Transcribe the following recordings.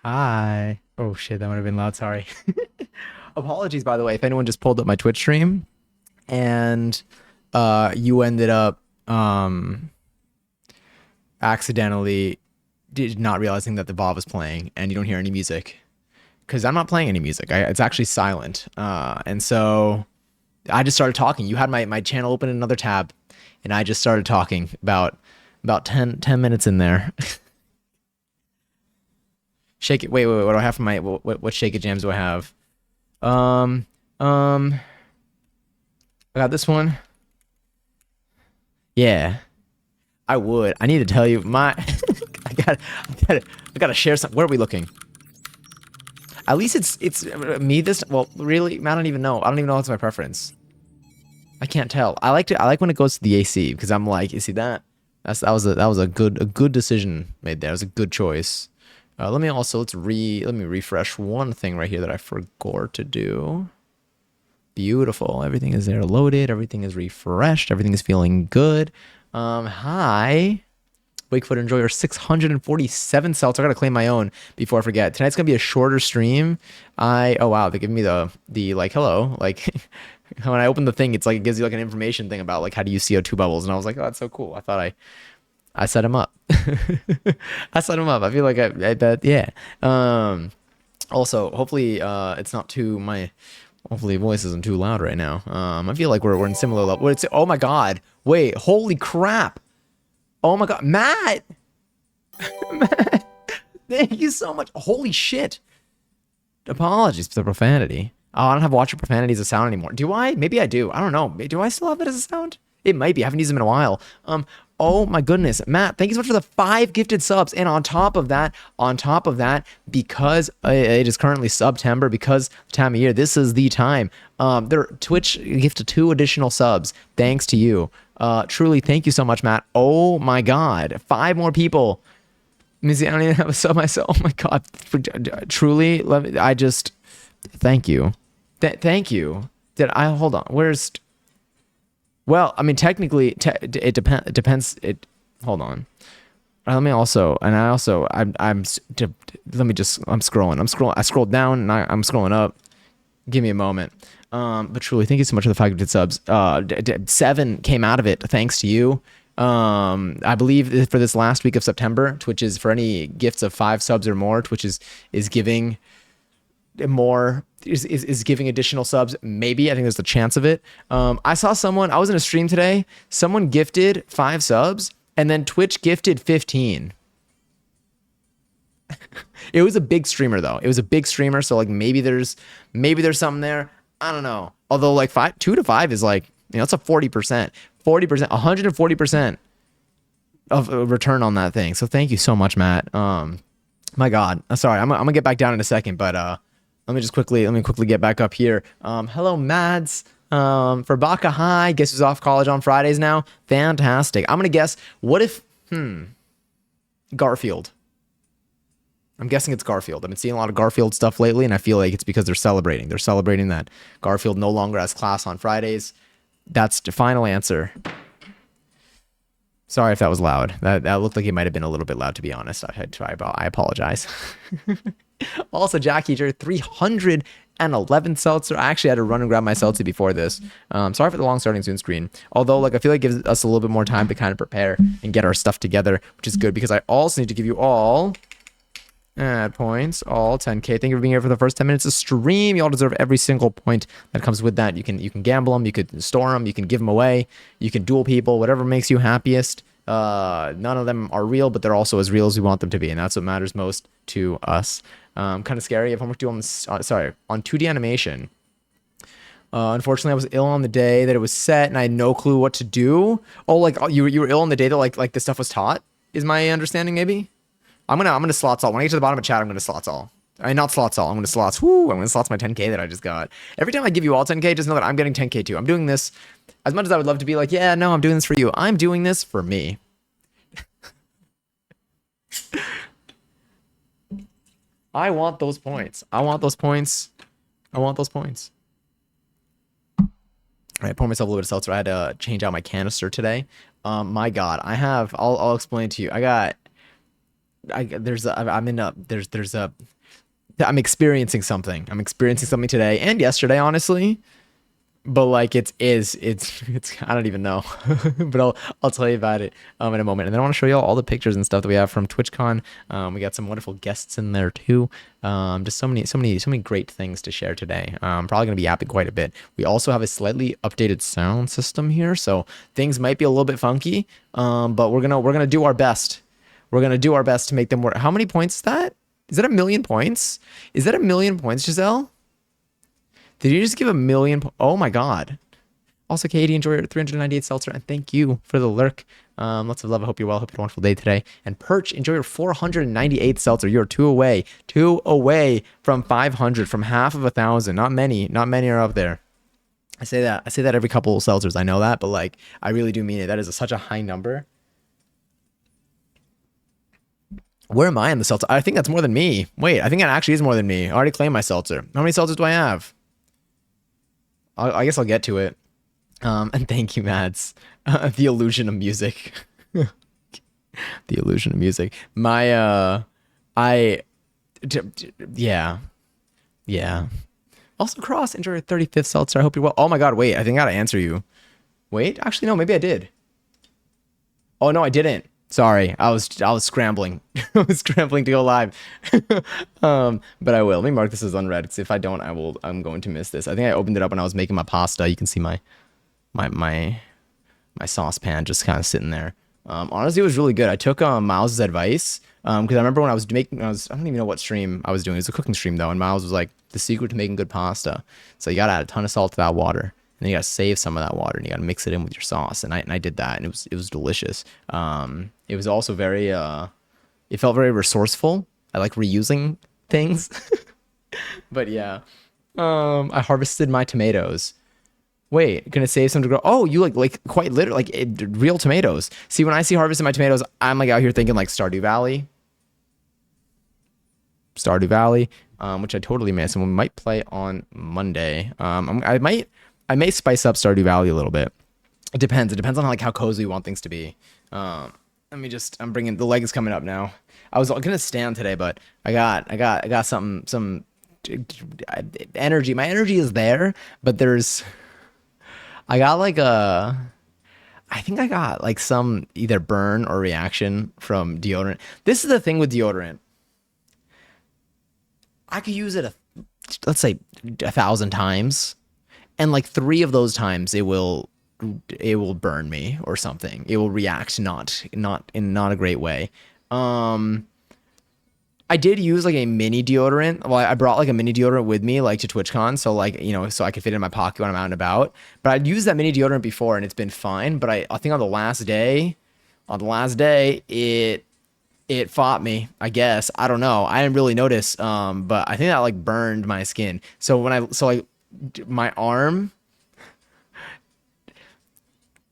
Hi. Oh shit, that would have been loud. Sorry. Apologies, by the way, if anyone just pulled up my Twitch stream and you ended up accidentally did not realizing that the VOD was playing and you don't hear any music because I'm not playing any music. It's actually silent. And so I just started talking. You had my channel open in another tab, and I just started talking about 10 minutes in there. Shake it. Wait. What do I have for my what shake it jams do I have? Um um I got this one. Yeah, I would. I need to tell you my I gotta share something. Where are we looking? At least it's me this well really I don't even know. I don't even know what's my preference. I can't tell. I like when it goes to the AC because I'm like, you see that? That was a good decision made there. It was a good choice. Let me refresh one thing right here that I forgot to do. Beautiful. Everything is there loaded. Everything is refreshed. Everything is feeling good. Hi. Wakefoot, enjoy your 647 celts. I gotta claim my own before I forget. Tonight's gonna be a shorter stream. Oh wow, they give me the like hello. Like when I open the thing, it's like it gives you like an information thing about like how to use CO2 bubbles. And I was like, oh, that's so cool. I thought I set him up. I set him up. I feel like I bet, yeah. Also, hopefully, it's not too hopefully voice isn't too loud right now. I feel like we're in similar level. Oh my god! Wait, holy crap! Oh my god, Matt! Matt, thank you so much. Holy shit! Apologies for the profanity. Oh, I don't have watch your profanity as a sound anymore. Do I? Maybe I do. I don't know. Do I still have it as a sound? It might be. I haven't used them in a while. Oh my goodness, Matt, thank you so much for the 5 gifted subs. And on top of that, because it is currently September, because the time of year, this is the time. Their Twitch gifted 2 additional subs. Thanks to you. Truly, thank you so much, Matt. Oh my God, 5 more people. Let me see, I don't even have a sub myself. Oh my God, truly, thank you. Thank you. Hold on, well, I mean, technically, it depends. Hold on. Let me also, and I also, I'm scrolling. I scrolled down and I'm scrolling up. Give me a moment. But truly, thank you so much for the 5 gifted subs. 7 came out of it thanks to you. I believe for this last week of September, Twitch is for any gifts of 5 subs or more, Twitch is giving more. Is giving additional subs. Maybe. I think there's a chance of it. I was in a stream today. Someone gifted 5 subs and then Twitch gifted 15. It was a big streamer though. It was a big streamer. So like maybe there's something there. I don't know. Although like 2 to 5 is like, it's a 40%, 140% of a return on that thing. So thank you so much, Matt. My God. Sorry. I'm gonna get back down in a second, but, let me quickly get back up here. Hello, Mads. For Baka High, guess who's off college on Fridays now? Fantastic. I'm gonna guess. What if Garfield? I'm guessing it's Garfield. I've been seeing a lot of Garfield stuff lately, and I feel like it's because they're celebrating. They're celebrating that Garfield no longer has class on Fridays. That's the final answer. Sorry if that was loud. That looked like it might have been a little bit loud, to be honest. I apologize. Also, Jackie, you're 311 seltzer. I actually had to run and grab my seltzer before this. Sorry for the long starting soon screen. Although, like, I feel like it gives us a little bit more time to kind of prepare and get our stuff together, which is good because I also need to give you all points, all 10K. Thank you for being here for the first 10 minutes of stream. You all deserve every single point that comes with that. You can gamble them, you could store them, you can give them away, you can duel people, whatever makes you happiest. None of them are real, but they're also as real as we want them to be, and that's what matters most to us. Kind of scary. I have homework due on 2D animation. Unfortunately, I was ill on the day that it was set, and I had no clue what to do. Oh, like you were ill on the day that like the stuff was taught. Is my understanding maybe? I'm gonna slots all. When I get to the bottom of chat, I'm gonna slots all. I mean, not slots all. I'm gonna slots. I'm gonna slots my 10K that I just got. Every time I give you all 10K, just know that I'm getting 10K too. I'm doing this as much as I would love to be like, yeah, no, I'm doing this for you. I'm doing this for me. I want those points. I want those points. All right, pour myself a little bit of seltzer. I had to change out my canister today. My God, I'll explain to you. There's a I'm experiencing something. I'm experiencing something today and yesterday, honestly. But like it's I don't even know. But I'll tell you about it in a moment. And then I want to show you all the pictures and stuff that we have from TwitchCon. We got some wonderful guests in there too. Just so many great things to share today. Probably gonna be yapping quite a bit. We also have a slightly updated sound system here, so things might be a little bit funky. But we're gonna do our best. We're gonna do our best to make them work. How many points is that? Is that 1,000,000 points? Is that 1,000,000 points, Giselle? Did you just give 1,000,000? Oh my God. Also, Katie, enjoy your 398 seltzer, and thank you for the lurk. Lots of love. I hope you're well. Hope you had a wonderful day today. And Perch, enjoy your 498 seltzer. You're two away from 500, from half of 1,000. Not many are up there. I say that every couple of seltzers. I know that, but like, I really do mean it. That is such a high number. Where am I in the seltzer? I think that's more than me. Wait, I think that actually is more than me. I already claimed my seltzer. How many seltzers do I have? I guess I'll get to it. And thank you, Mads. The illusion of music. The illusion of music. Yeah. Also, Cross, enjoy your 35th seltzer. I hope you're well. Oh my God, wait. I think I gotta answer you. Wait, actually, no, maybe I did. Oh no, I didn't. Sorry, I was scrambling. I was scrambling to go live. But I will. Let me mark this as unread, because if I don't, I'm going to miss this. I think I opened it up when I was making my pasta. You can see my saucepan just kind of sitting there. Honestly, it was really good. I took Miles's advice, because I remember when I don't even know what stream I was doing. It was a cooking stream though, and Miles was like, the secret to making good pasta. So you gotta add a ton of salt to that water. And you gotta save some of that water, and you gotta mix it in with your sauce. And I did that, and it was delicious. It was also very it felt very resourceful. I like reusing things. But yeah, I harvested my tomatoes. Wait, gonna save some to grow. Oh, you like quite literally real tomatoes. See, when I see harvesting my tomatoes, I'm like out here thinking like Stardew Valley, which I totally miss, and we might play on Monday. I may spice up Stardew Valley a little bit. It depends. It depends on how cozy we want things to be. I'm bringing the leg is coming up now. I was gonna stand today, but I got some energy. My energy is there, but I think I got like some either burn or reaction from deodorant. This is the thing with deodorant. I could use it let's say 1,000 times, and like 3 of those times it will burn me or something. It will react not a great way. I did use like a mini deodorant. Well, I brought like a mini deodorant with me, like to TwitchCon, so like, so I could fit it in my pocket when I'm out and about. But I'd used that mini deodorant before, and it's been fine. But I think on the last day, it fought me, I guess. I don't know. I didn't really notice. But I think that like burned my skin. So my arm,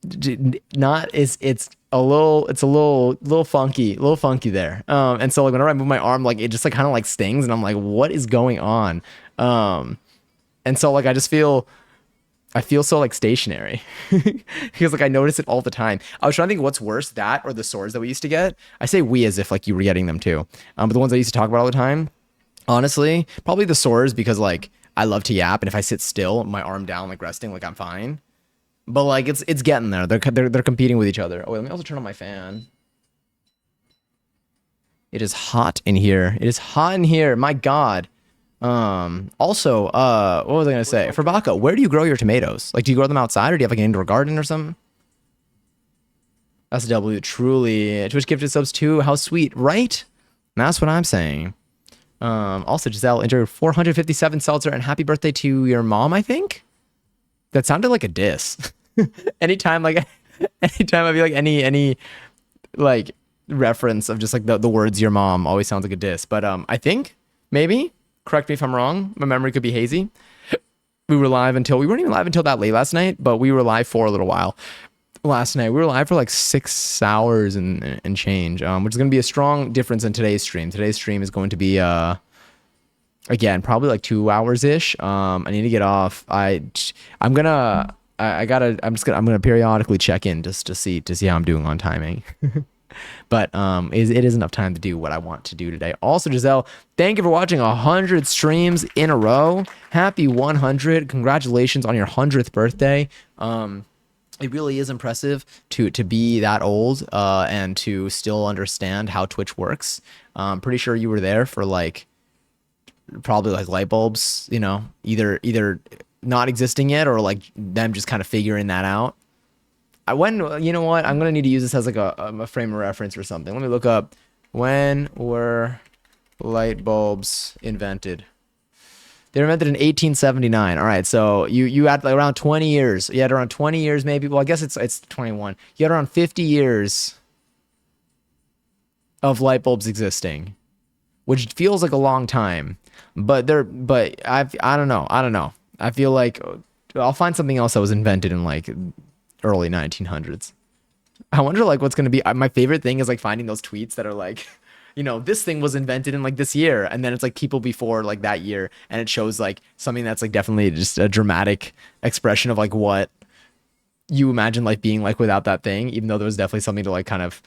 it's a little funky there. And so like whenever I move my arm, like it just like kind of like stings, and I'm like, what is going on? And so like I feel so like stationary because like I notice it all the time. I was trying to think what's worse, that or the sores that we used to get. I say we as if like you were getting them too. But the ones I used to talk about all the time, honestly, probably the sores, because like I love to yap, and if I sit still, my arm down, like resting, like I'm fine. But like it's getting there. They're competing with each other. Oh wait, let me also turn on my fan. It is hot in here. My God. Also, what was I gonna say? For Baca, where do you grow your tomatoes? Like, do you grow them outside, or do you have like an indoor garden or something? SW, truly. Twitch gifted subs too. How sweet, right? That's what I'm saying. Also, Giselle, enjoy your 457 seltzer, and happy birthday to your mom, I think? That sounded like a diss. Anytime I feel like any like reference of just like the words your mom always sounds like a diss. But I think maybe, correct me if I'm wrong, my memory could be hazy. We weren't even live until that late last night, but we were live for a little while last night. We were live for like 6 hours and change, which is going to be a strong difference in today's stream. Today's stream is going to be again, probably like 2 hours ish. I need to get off. I'm gonna periodically check in just to see how I'm doing on timing. But it is enough time to do what I want to do today. Also, Giselle, thank you for watching 100 streams in a row. Happy 100. Congratulations on your 100th birthday. It really is impressive to be that old and to still understand how Twitch works. I'm pretty sure you were there for like probably like light bulbs, you know, either not existing yet or like them just kind of figuring that out. You know what? I'm gonna need to use this as like a frame of reference or something. Let me look up when were light bulbs invented. They were invented in 1879. All right, so you had like around 20 years. You had around 20 years, maybe. Well, I guess it's 21. You had around 50 years of light bulbs existing, which feels like a long time. But I don't know. I feel like I'll find something else that was invented in like early 1900s. I wonder like what's gonna be. My favorite thing is like finding those tweets that are like, you know, this thing was invented in like this year, and then it's like people before like that year, and it shows like something that's like definitely just a dramatic expression of like what you imagine like being like without that thing, even though there was definitely something to like kind of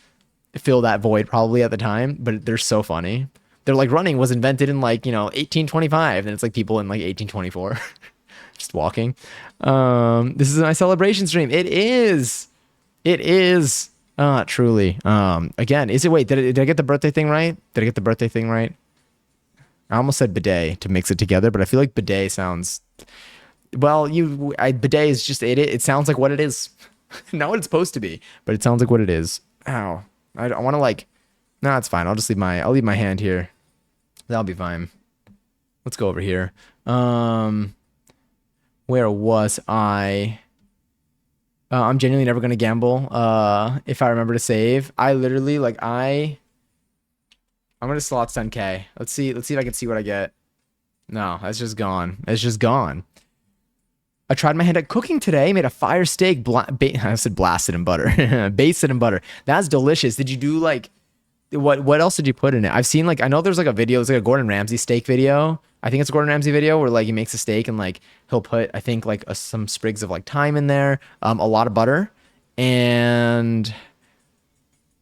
fill that void probably at the time. But they're so funny. They're like running was invented in like, you know, 1825, and it's like people in like 1824 just walking. This is my celebration stream. It is truly. Again, is it, wait, did I get the birthday thing right? Did I get the birthday thing right? I almost said bidet to mix it together, but I feel like bidet sounds, well, bidet is just, it sounds like what it is. Not what it's supposed to be, but it sounds like what it is. Ow. I want to like, no, it's fine. I'll leave my hand here. That'll be fine. Let's go over here. Where was I? I'm genuinely never gonna gamble. If I remember to save, I literally like I'm gonna slots 10K. Let's see if I can see what I get. No, that's just gone. It's just gone. I tried my hand at cooking today. Made a fire steak. I said blasted in butter. Basted in butter. That's delicious. Did you do like what else did you put in it? I've seen like, I know there's like a video. It's like a Gordon Ramsay steak video. I think it's a Gordon Ramsay video where like he makes a steak and like he'll put, I think like some sprigs of like thyme in there, a lot of butter, and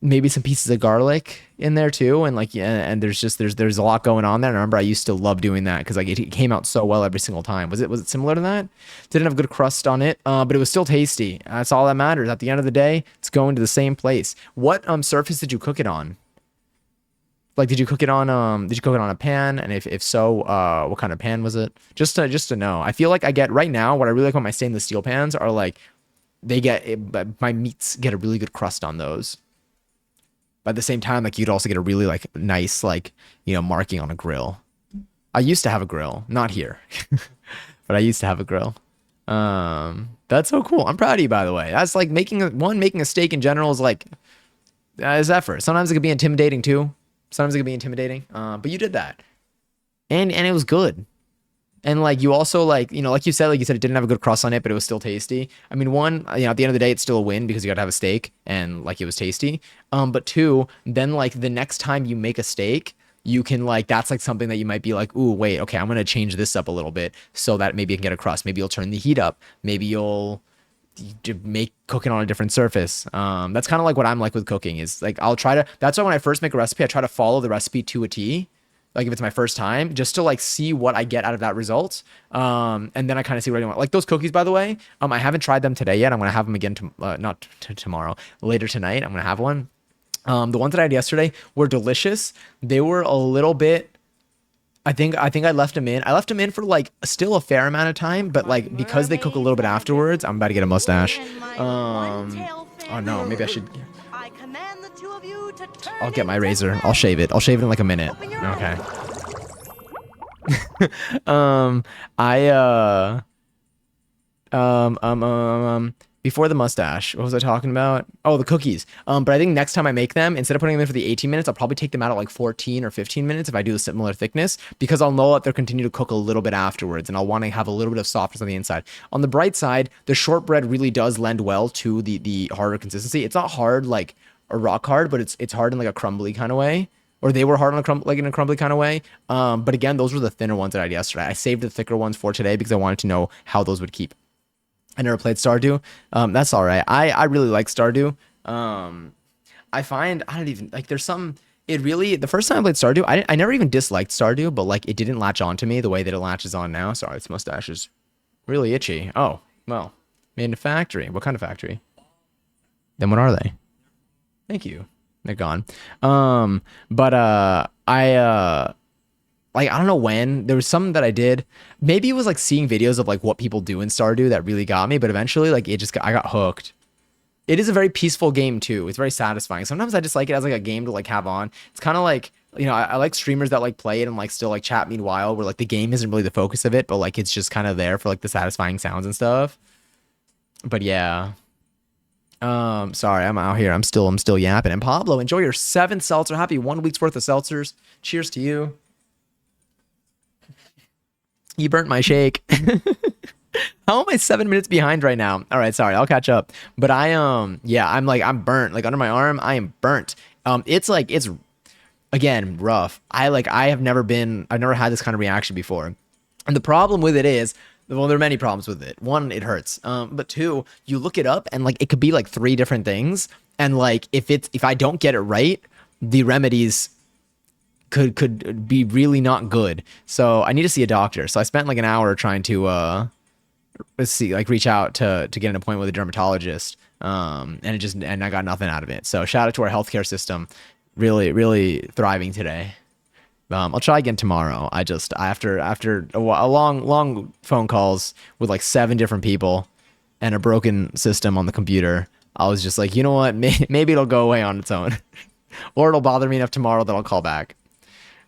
maybe some pieces of garlic in there too. And like, yeah, and there's a lot going on there. And I remember I used to love doing that because like it came out so well every single time. Was it similar to that? Didn't have good crust on it, but it was still tasty. That's all that matters. At the end of the day, it's going to the same place. What surface did you cook it on? Like, did you cook it on a pan? And if so, what kind of pan was it? Just to know. I feel like I get right now, what I really like about my stainless steel pans are like, my meats get a really good crust on those. But at the same time, like you'd also get a really like nice, like, you know, marking on a grill. I used to have a grill, not here, but I used to have a grill. That's so cool. I'm proud of you, by the way. That's like making a steak in general is like, is effort. Sometimes it could be intimidating too. Sometimes it can be intimidating, but you did that, and it was good. And like you also like, you know, like you said it didn't have a good crust on it, but it was still tasty. I mean, one, you know, at the end of the day, it's still a win because you got to have a steak and like it was tasty. But two, then like the next time you make a steak, you can like, that's like something that you might be like, ooh, wait, okay, I'm gonna change this up a little bit so that maybe it can get a crust. Maybe you'll turn the heat up. Maybe you'll make cooking on a different surface. That's kind of like what I'm like with cooking is like that's why when I first make a recipe I try to follow the recipe to a T, like if it's my first time, just to like see what I get out of that result, and then I kind of see what I want. Like those cookies, by the way, I haven't tried them today yet. I'm gonna have them again tomorrow, later tonight. I'm gonna have one. The ones that I had yesterday were delicious. They were a little bit, I think I left them in. I left them in for like still a fair amount of time, but like because they cook a little bit afterwards, I'm about to get a mustache. Oh no, maybe I should. I'll get my razor. I'll shave it. I'll shave it in like a minute. Okay. Before the mustache, what was I talking about? Oh, the cookies. But I think next time I make them, instead of putting them in for the 18 minutes, I'll probably take them out at like 14 or 15 minutes if I do a similar thickness, because I'll know that they'll continue to cook a little bit afterwards, and I'll want to have a little bit of softness on the inside. On the bright side, the shortbread really does lend well to the harder consistency. It's not hard like a rock hard, but it's hard in like a crumbly kind of way. Or they were hard on in a crumbly kind of way. But again, those were the thinner ones that I had yesterday. I saved the thicker ones for today because I wanted to know how those would keep. I never played Stardew. That's all right. I really like Stardew. I find I don't even like. There's some. It really the first time I played Stardew, I never even disliked Stardew, but like it didn't latch on to me the way that it latches on now. Sorry, this mustache is really itchy. Oh well, made in a factory. What kind of factory? Then what are they? Thank you. They're gone. But like I don't know when there was something that I did. Maybe it was like seeing videos of like what people do in Stardew that really got me. But eventually, like I got hooked. It is a very peaceful game too. It's very satisfying. Sometimes I just like it as like a game to like have on. It's kind of like I like streamers that like play it and like still like chat meanwhile, where like the game isn't really the focus of it, but like it's just kind of there for like the satisfying sounds and stuff. But yeah. Sorry, I'm out here. I'm still yapping. And Pablo, enjoy your 7th seltzer. Happy 1 week's worth of seltzers. Cheers to you. You burnt my shake. How am I 7 minutes behind right now? All right, sorry, I'll catch up. But yeah, I'm burnt. Like under my arm, I am burnt. It's again rough. I've never had this kind of reaction before. And the problem with it is, well, there are many problems with it. One, it hurts. But two, you look it up and like it could be like 3 different things. And like if I don't get it right, the remedies could be really not good. So I need to see a doctor. So I spent like an hour trying to reach out to get an appointment with a dermatologist. And I got nothing out of it. So shout out to our healthcare system, really thriving today. I'll try again tomorrow. After a long phone calls with like 7 different people and a broken system on the computer, I was just like, you know what? Maybe it'll go away on its own, or it'll bother me enough tomorrow that I'll call back.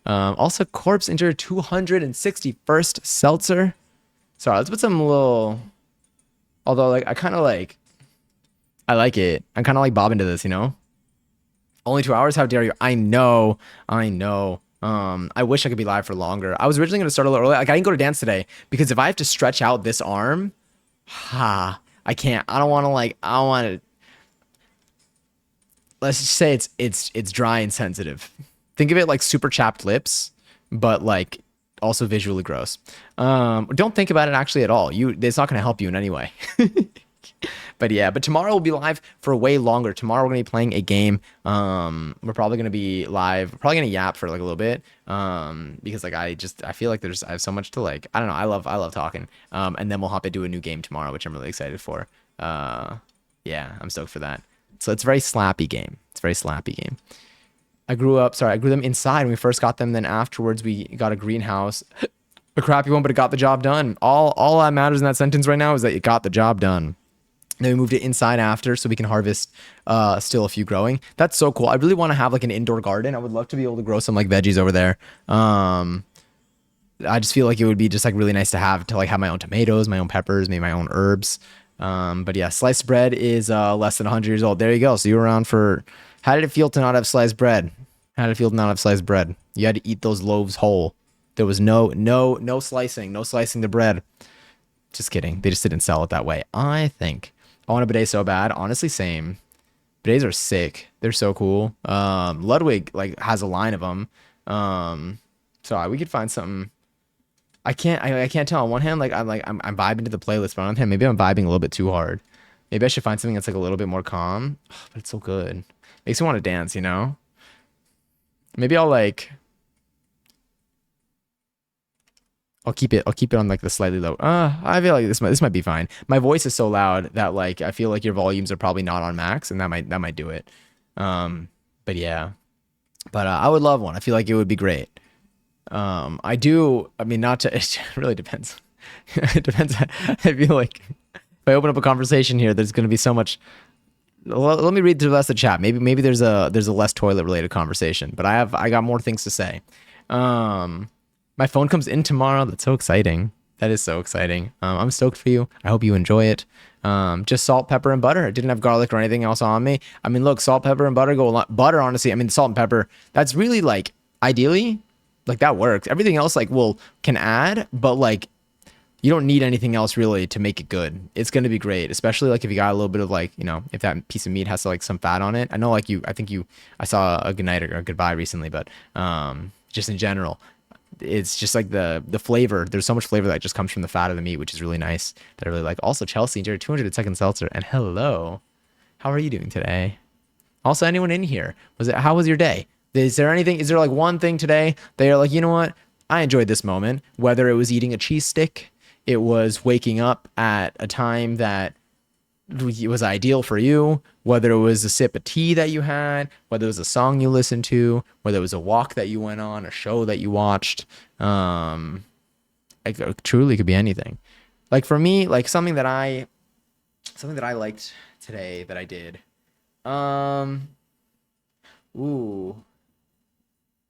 Also, Corpse into 261st seltzer. Sorry, let's put some little. Although, like, I like it. I kind of like bob into this, you know. Only 2 hours? How dare you? I know. I wish I could be live for longer. I was originally going to start a little early. Like, I didn't go to dance today because if I have to stretch out this arm, I can't. I don't want to. Let's just say it's dry and sensitive. Think of it like super chapped lips, but like also visually gross. Don't think about it actually at all. It's not going to help you in any way. But yeah, but tomorrow we'll be live for way longer. Tomorrow we're going to be playing a game. We're probably going to be live, probably going to yap for like a little bit. Because like I feel like I have so much to like, I don't know. I love talking. And then we'll hop into a new game tomorrow, which I'm really excited for. Yeah, I'm stoked for that. So it's a very slappy game. I grew them inside when we first got them. Then afterwards we got a greenhouse, a crappy one, but it got the job done. All that matters in that sentence right now is that it got the job done. Then we moved it inside after so we can harvest still a few growing. That's so cool. I really want to have like an indoor garden. I would love to be able to grow some like veggies over there. I just feel like it would be just like really nice to have my own tomatoes, my own peppers, maybe my own herbs. But yeah, sliced bread is less than 100 years old. There you go. So you were around for. How did it feel to not have sliced bread? You had to eat those loaves whole. There was no slicing the bread. Just kidding. They just didn't sell it that way, I think. I want a bidet so bad. Honestly, same. Bidets are sick. They're so cool. Ludwig like has a line of them. So we could find something. I can't tell. On one hand, I'm vibing to the playlist, but on the other hand, maybe I'm vibing a little bit too hard. Maybe I should find something that's like a little bit more calm. But it's so good. Makes me want to dance, you know? Maybe I'll keep it on like the slightly low. I feel like this might be fine. My voice is so loud that like I feel like your volumes are probably not on max, and that might do it. But yeah. But I would love one. I feel like it would be great. I mean, not to. It really depends. It depends. I feel like if I open up a conversation here, there's going to be so much. Let me read through the rest of the chat. Maybe there's a less toilet related conversation, but I got more things to say. My phone comes in tomorrow. That's so exciting. That is so exciting. I'm stoked for you. I hope you enjoy it. Just salt, pepper, and butter. I didn't have garlic or anything else on me. I mean, look, salt, pepper, and butter go a lot. Butter, honestly. I mean, salt and pepper. That's really like ideally, like that works. Everything else can add, but like you don't need anything else really to make it good. It's going to be great, especially like if you got a little bit of if that piece of meat has some fat on it. I know I saw a good night or a goodbye recently, but just in general, it's just like the flavor. There's so much flavor that just comes from the fat of the meat, which is really nice that I really like. Also, Chelsea enjoyed 202nd seltzer, and hello, how are you doing today? Also, anyone in here, how was your day? Is there anything, is there like one thing today that you're like, you know what? I enjoyed this moment, whether it was eating a cheese stick, it was waking up at a time that it was ideal for you, whether it was a sip of tea that you had, whether it was a song you listened to, whether it was a walk that you went on, a show that you watched. It truly could be anything. Like for me, like something that I liked today that I did. Ooh.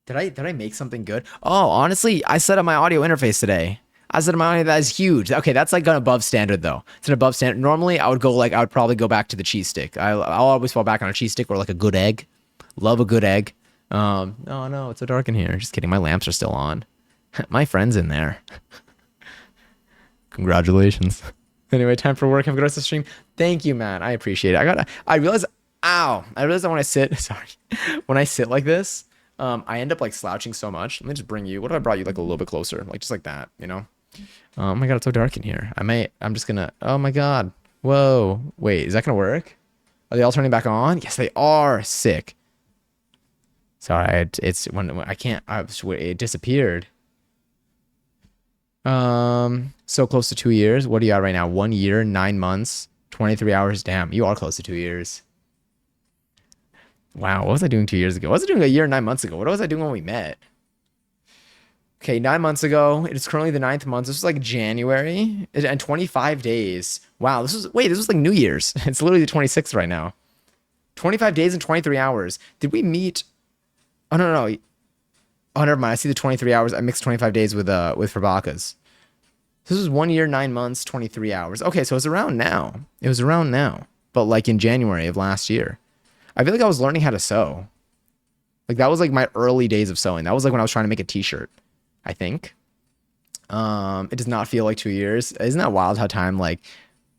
Did I make something good? Oh, honestly, I set up my audio interface today. I set up my audio that is huge. Okay, that's like an above standard though. It's an above standard. Normally, I would probably go back to the cheese stick. I'll always fall back on a cheese stick or like a good egg. Love a good egg. Oh no, it's so dark in here. Just kidding. My lamps are still on. My friend's in there. Congratulations. Anyway, time for work. Have a good rest of the stream. Thank you, man. I appreciate it. I realize that when I sit, sorry, when I sit like this, I end up like slouching so much. Let me just bring you. What if I brought you like a little bit closer, like just like that, you know? Oh my god, it's so dark in here. I'm just gonna. Oh my god. Whoa. Wait, is that gonna work? Are they all turning back on? Yes, they are. Sick. Sorry, it's when I can't. It disappeared. So close to 2 years. What are you at right now? 1 year, 9 months, 23 hours. Damn, you are close to 2 years. Wow, what was I doing 2 years ago? What was I doing a year and 9 months ago? What was I doing when we met? Okay, 9 months ago. It is currently the 9th month. This was like January and 25 days. Wow, this was like New Year's. It's literally the 26th right now. 25 days and 23 hours. Did we meet? Oh, no. Oh, never mind. I see the 23 hours. I mixed 25 days with Fabakas. This was 1 year, 9 months, 23 hours. Okay, so it's around now. It was around now, but like in January of last year. I feel like I was learning how to sew. Like that was like my early days of sewing. That was like when I was trying to make a t-shirt, I think. It does not feel like 2 years. Isn't that wild how time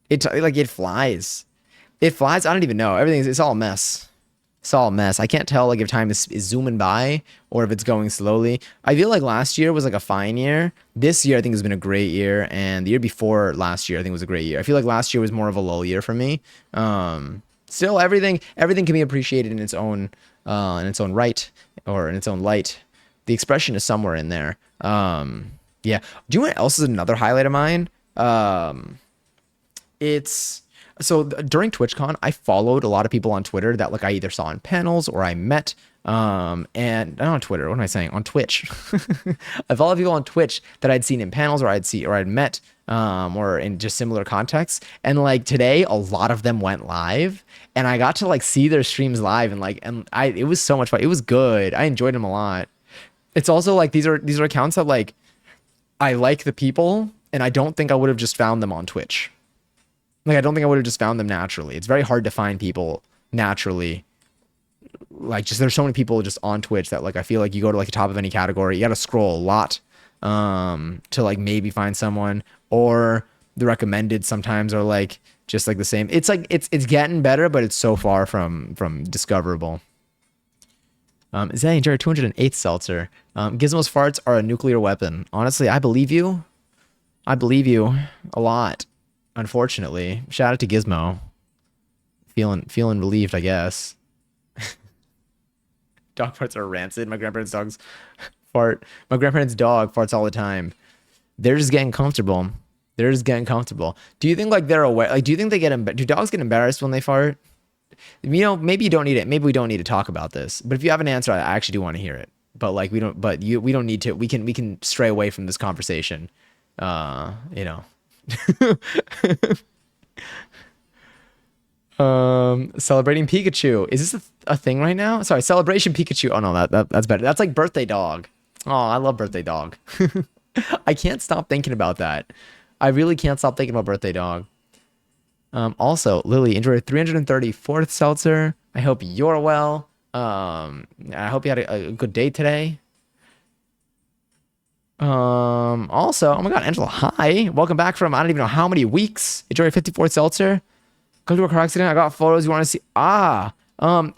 it flies. It flies. I don't even know. It's all a mess. It's all a mess. I can't tell like if time is zooming by or if it's going slowly. I feel like last year was like a fine year. This year I think has been a great year, and the year before last year I think was a great year. I feel like last year was more of a lull year for me. Still everything can be appreciated in its own right or in its own light. The expression is somewhere in there. Yeah. Do you know what else is another highlight of mine? So during TwitchCon, I followed a lot of people on Twitter that like I either saw in panels or I met. And not on Twitter. What am I saying? On Twitch. I followed people on Twitch that I'd seen in panels or I'd met, or in just similar contexts. And like today, a lot of them went live, and I got to like see their streams live, and it was so much fun. It was good. I enjoyed them a lot. It's also like these are accounts that like I like the people, and I don't think I would have just found them on Twitch. Like I don't think I would have just found them naturally. It's very hard to find people naturally. Like just there's so many people just on Twitch that like I feel like you go to like the top of any category, you gotta scroll a lot to like maybe find someone, or the recommended sometimes are like just like the same. It's like it's getting better, but it's so far from discoverable. Is that enjoy 208th seltzer? Gizmo's farts are a nuclear weapon. Honestly, I believe you. I believe you a lot. Unfortunately, shout out to Gizmo. Feeling relieved, I guess. Dog farts are rancid. My grandparents' dogs fart. My grandparents' dog farts all the time. They're just getting comfortable. Do you think like they're aware? Like, do you think do dogs get embarrassed when they fart? You know, maybe you don't need it. Maybe we don't need to talk about this. But if you have an answer, I actually do want to hear it. But like we don't. But we don't need to. We can stray away from this conversation. You know. Celebrating Pikachu. Is this a thing right now? Sorry, Celebration Pikachu. Oh no, that's better. That's like birthday dog. Oh, I love birthday dog. I can't stop thinking about that. I really can't stop thinking about birthday dog. Also, Lily, enjoy 334th seltzer. I hope you're well. I hope you had a good day today. Also, oh my god, Angela, hi. Welcome back from I don't even know how many weeks. Enjoy 54th seltzer. Go to a car accident. I got photos you want to see. I hope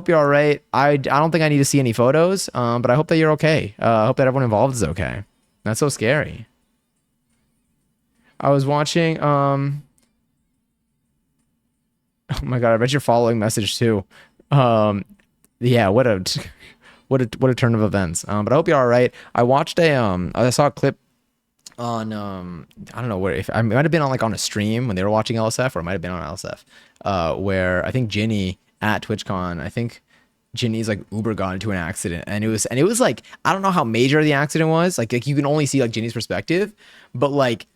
you're all right. I don't think I need to see any photos. But I hope that you're okay. I hope that everyone involved is okay. That's so scary. I was watching, my god, I read your following message too. Um, yeah, what a what a turn of events. But I hope you're all right. I watched I saw a clip on I don't know where, if I might have been on like on a stream when they were watching LSF, or it might have been on LSF, where I think Ginny at TwitchCon, I think Ginny's like Uber got into an accident, and it was like, I don't know how major the accident was. Like you can only see like Ginny's perspective, but like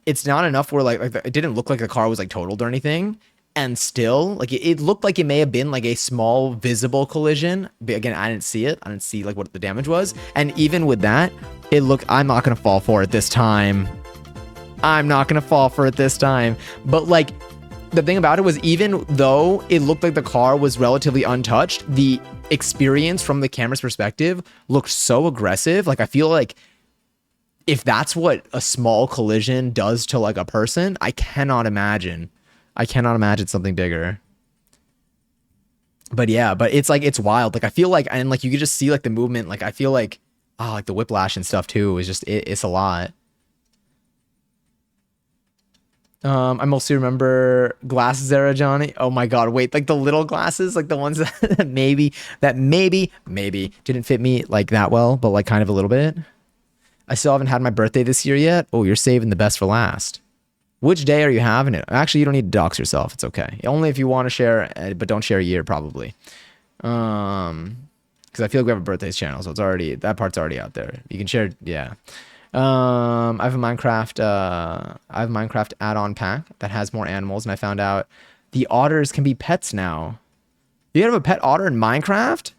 it's not enough where like it didn't look like the car was like totaled or anything. And still, like it looked like it may have been like a small visible collision. But again, I didn't see it. I didn't see like what the damage was. And even with that, it looked, I'm not gonna fall for it this time. I'm not gonna fall for it this time. But like the thing about it was, even though it looked like the car was relatively untouched, the experience from the camera's perspective looked so aggressive. Like I feel like if that's what a small collision does to like a person, I cannot imagine something bigger. But yeah, but it's like, it's wild. Like I feel like, and like you could just see like the movement. Like I feel like, like the whiplash and stuff too is just, it's a lot. I mostly remember glasses era, Johnny. Oh my god, wait, like the little glasses, like the ones that maybe didn't fit me like that well, but like kind of a little bit. I still haven't had my birthday this year yet. Oh, you're saving the best for last. Which day are you having it? Actually, you don't need to dox yourself. It's okay. Only if you want to share, but don't share a year probably. Because I feel like we have a birthdays channel, so it's already, that part's already out there. You can share, yeah. I have a Minecraft add-on pack that has more animals, and I found out the otters can be pets now. You can have a pet otter in Minecraft?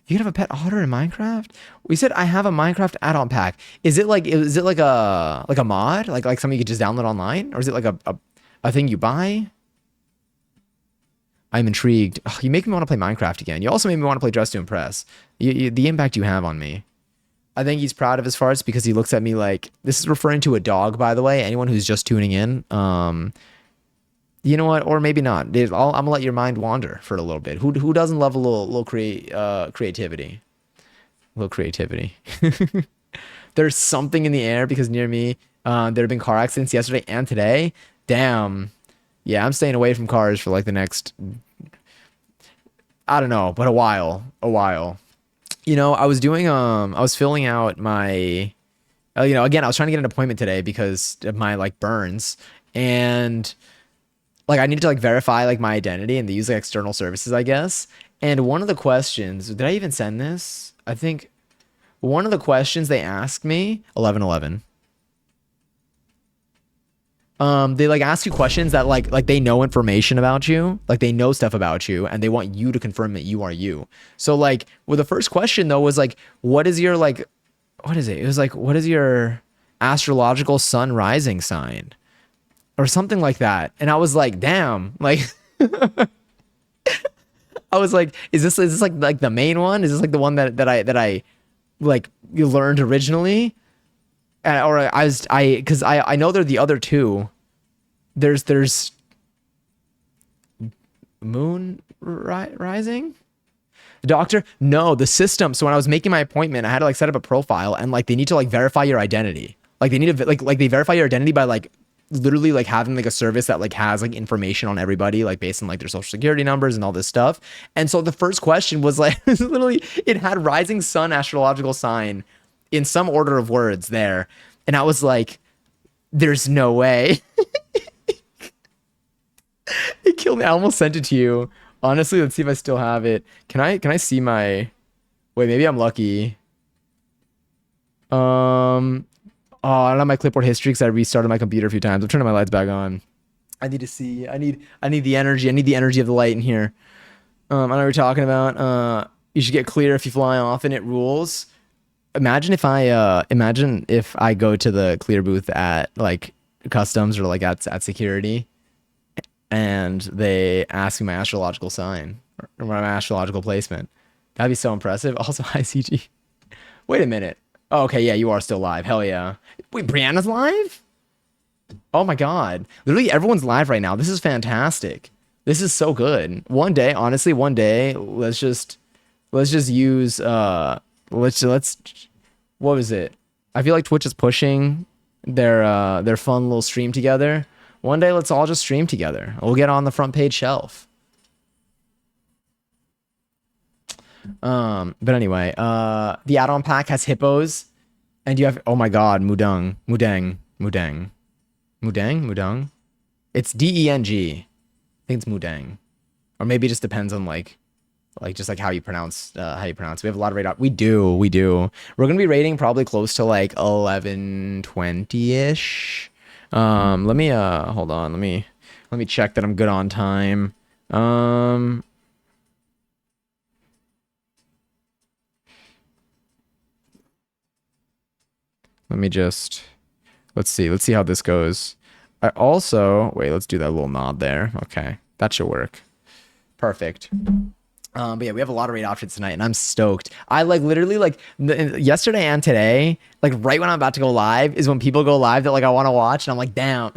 You can have a pet otter in Minecraft? We said I have a Minecraft add-on pack. Is it like a mod? Like something you could just download online? Or is it like a thing you buy? I'm intrigued. Ugh, you make me want to play Minecraft again. You also made me want to play Dress to Impress. The impact you have on me. I think he's proud of his farts because he looks at me like, this is referring to a dog, by the way. Anyone who's just tuning in, you know what? Or maybe not. I'm gonna let your mind wander for a little bit. Who doesn't love a little creativity? A little creativity. There's something in the air because near me, there have been car accidents yesterday and today. Damn. Yeah, I'm staying away from cars for like the next, I don't know, but a while. You know, I was doing, I was filling out my, again, I was trying to get an appointment today because of my like burns, and like I needed to like verify like my identity, and they use like external services, I guess. And one of the questions, did I even send this? I think one of the questions they asked me, 1111. They like ask you questions that like they know information about you, like they know stuff about you, and they want you to confirm that you are you. So like, well, the first question though was like, what is your like, what is it? It was like, what is your astrological sun rising sign, or something like that? And I was like, damn, like, I was like, is this like the main one? Is this like the one that I like you learned originally? Or because I know they're the other two. There's moon rising. The doctor? No, the system. So when I was making my appointment, I had to like set up a profile, and like they need to like verify your identity. Like they need to like they verify your identity by like literally like having like a service that like has like information on everybody, like based on like their social security numbers and all this stuff. And so the first question was like literally, it had rising sun astrological sign in some order of words there. And I was like, there's no way. It killed me. I almost sent it to you. Honestly, let's see if I still have it. Can I see my, wait, maybe I'm lucky. Oh, I don't have my clipboard history because I restarted my computer a few times. I'm turning my lights back on. I need to see. I need the energy. I need the energy of the light in here. I know what you're talking about. You should get clear if you fly off, and it rules. Imagine if I go to the clear booth at like customs or like at security, and they ask me my astrological sign or my astrological placement. That'd be so impressive. Also, ICG. Wait a minute. Oh, okay, yeah, you are still live. Hell yeah. Wait, Brianna's live? Oh my god. Literally everyone's live right now. This is fantastic. This is so good. One day, honestly, let's just use let's what was it? I feel like Twitch is pushing their fun little stream together. One day, let's all just stream together. We'll get on the front page shelf. But anyway, the add-on pack has hippos, and you have, oh my god, Mudang. It's Deng. I think it's Mudang, or maybe it just depends on like just like how you pronounce. We have a lot of raid. We do. We're gonna be rating probably close to like 11:20ish. Let me hold on. Let me check that I'm good on time. Let me just, let's see how this goes. I also, wait, let's do that little nod there. Okay, that should work. Perfect. But yeah, we have a lot of raid options tonight, and I'm stoked. I like literally like yesterday and today, like right when I'm about to go live is when people go live that like I want to watch, and I'm like, damn.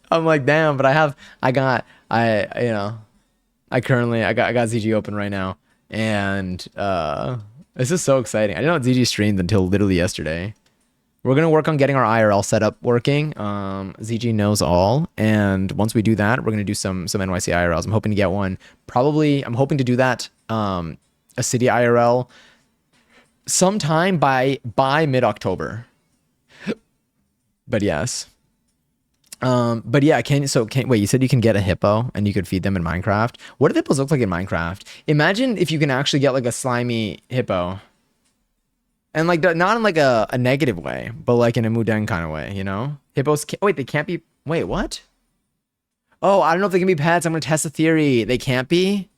I'm like, damn, but I got ZG open right now, and this is so exciting. I didn't know ZG streamed until literally yesterday. We're going to work on getting our IRL setup working. ZG knows all. And once we do that, we're going to do some NYC IRLs. I'm hoping to get one. I'm hoping to do that, a city IRL sometime by mid-October. But yes. But yeah, wait, you said you can get a hippo and you could feed them in Minecraft. What do the hippos look like in Minecraft? Imagine if you can actually get like a slimy hippo. And like not in like a negative way, but like in a Mudeng kind of way, you know? Hippos they can't be, wait, what? Oh, I don't know if they can be pets. I'm gonna test the theory. They can't be?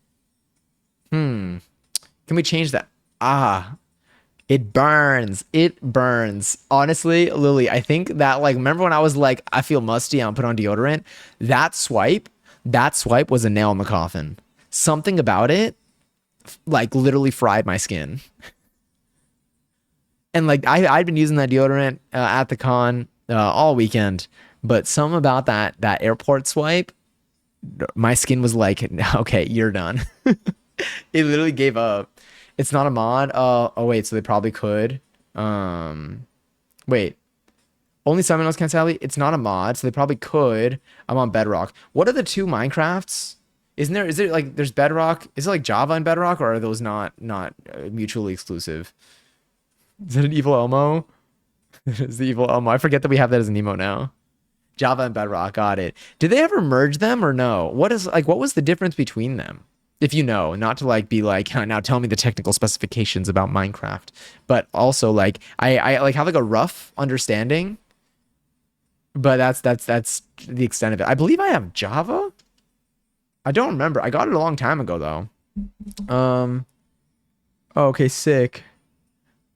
Can we change that? It burns. Honestly, Lily, I think that like, remember when I was like, I feel musty, I'm put on deodorant? That swipe was a nail in the coffin. Something about it, like literally fried my skin. And like, I'd been using that deodorant at the con all weekend, but something about that airport swipe, my skin was like, okay, you're done. It literally gave up. It's not a mod. Oh wait, so they probably could. Wait. Only someone else can Sally? It's not a mod, so they probably could. I'm on Bedrock. What are the two Minecrafts? Is there like there's Bedrock? Is it like Java and Bedrock, or are those not mutually exclusive? Is it an evil Elmo? It's the evil Elmo. I forget that we have that as an emo now. Java and Bedrock, got it. Did they ever merge them or no? What was the difference between them? If you know, not to like be like, now tell me the technical specifications about Minecraft, but also like I like have like a rough understanding, but that's the extent of it. I believe I have Java. I don't remember. I got it a long time ago though. Oh, okay, sick.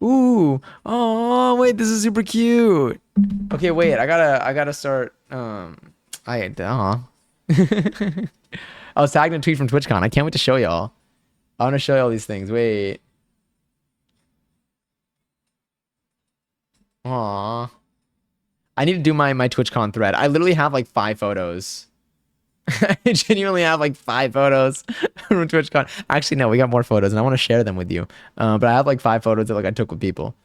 Ooh, oh wait, this is super cute. Okay, wait, I gotta start. I was tagged in a tweet from TwitchCon. I can't wait to show y'all. I want to show y'all these things. Wait. Aw. I need to do my TwitchCon thread. I literally have like 5 photos. I genuinely have like 5 photos from TwitchCon. Actually, no, we got more photos and I want to share them with you. But I have like 5 photos that like I took with people.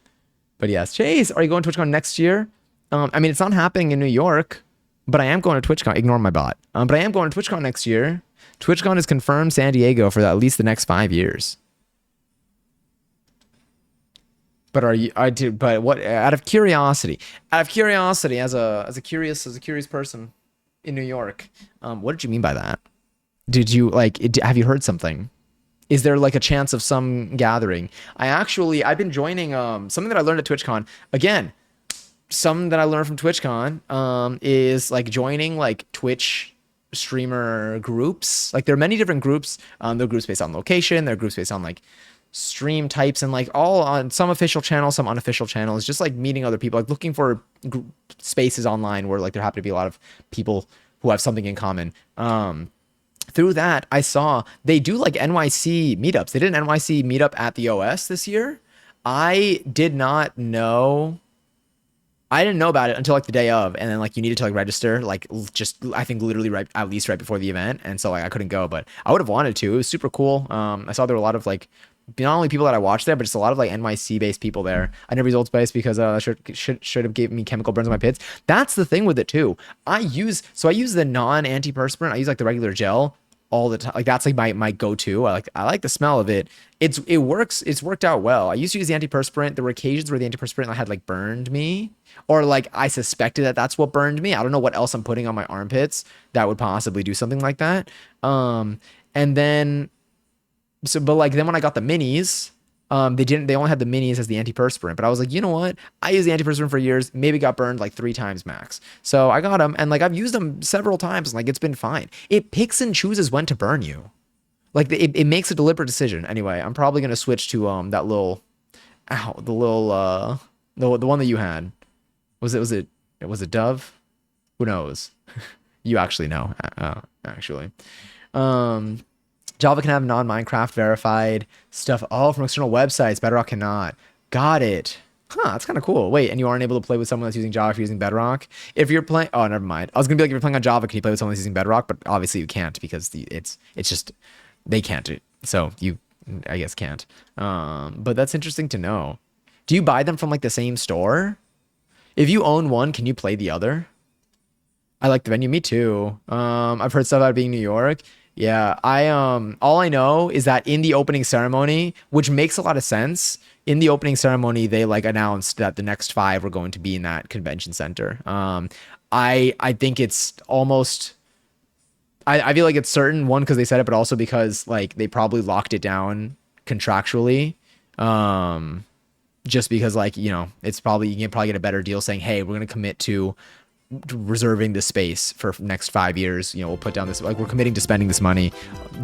But yes, Chase, are you going to TwitchCon next year? I mean, it's not happening in New York, but I am going to TwitchCon. Ignore my bot. But I am going to TwitchCon next year. TwitchCon is confirmed San Diego for at least the next 5 years. But but what, out of curiosity, as a curious person in New York, what did you mean by that? Did you have you heard something? Is there like a chance of some gathering? I've been joining something that I learned at TwitchCon. Again, something that I learned from TwitchCon is like joining like Twitch streamer groups. Like there are many different groups. There are groups based on location, there are groups based on like stream types, and like all on some official channels, some unofficial channels, just like meeting other people, like looking for spaces online where like there happen to be a lot of people who have something in common. Through that, I saw they do like NYC meetups. They did an NYC meetup at the OS this year. I didn't know about it until like the day of, and then like you needed to like register, like just I think literally at least right before the event, and so like I couldn't go, but I would have wanted to. It was super cool. I saw there were a lot of like not only people that I watch there, but just a lot of like NYC based people there. I never use Old Spice because should have given me chemical burns on my pits. That's the thing with it too. I use the non antiperspirant. I use like the regular gel all the time. Like that's like my go-to. I like the smell of it. It works. It's worked out well. I used to use the antiperspirant. There were occasions where the antiperspirant had like burned me, or like I suspected that that's what burned me. I don't know what else I'm putting on my armpits that would possibly do something like that. And then but like then when I got the minis, they only had the minis as the antiperspirant, but I was like, you know what? I used the antiperspirant for years, maybe got burned like 3 times max. So I got them, and like I've used them several times, and like it's been fine. It picks and chooses when to burn you. Like it makes a deliberate decision. Anyway, I'm probably gonna switch to that little, the little the one that you had. Was it Dove? Who knows? You actually know, actually. Java can have non-Minecraft verified stuff all from external websites. Bedrock cannot. Got it. Huh, that's kind of cool. Wait, and you aren't able to play with someone that's using Java if you're using Bedrock? If you're playing... Oh, never mind. I was going to be like, if you're playing on Java, can you play with someone that's using Bedrock? But obviously you can't because it's just... They can't do it. So you, I guess, can't. But that's interesting to know. Do you buy them from like the same store? If you own one, can you play the other? I like the venue. Me too. I've heard stuff about it being New York. Yeah, all I know is that in the opening ceremony, which makes a lot of sense, in the opening ceremony, they like announced that the next 5 were going to be in that convention center. I think it's almost, I feel like it's certain, one, because they said it, but also because like they probably locked it down contractually. Just because like, you know, it's probably, you can probably get a better deal saying, hey, we're going to commit to reserving the space for next 5 years. You know, we'll put down this, like, we're committing to spending this money.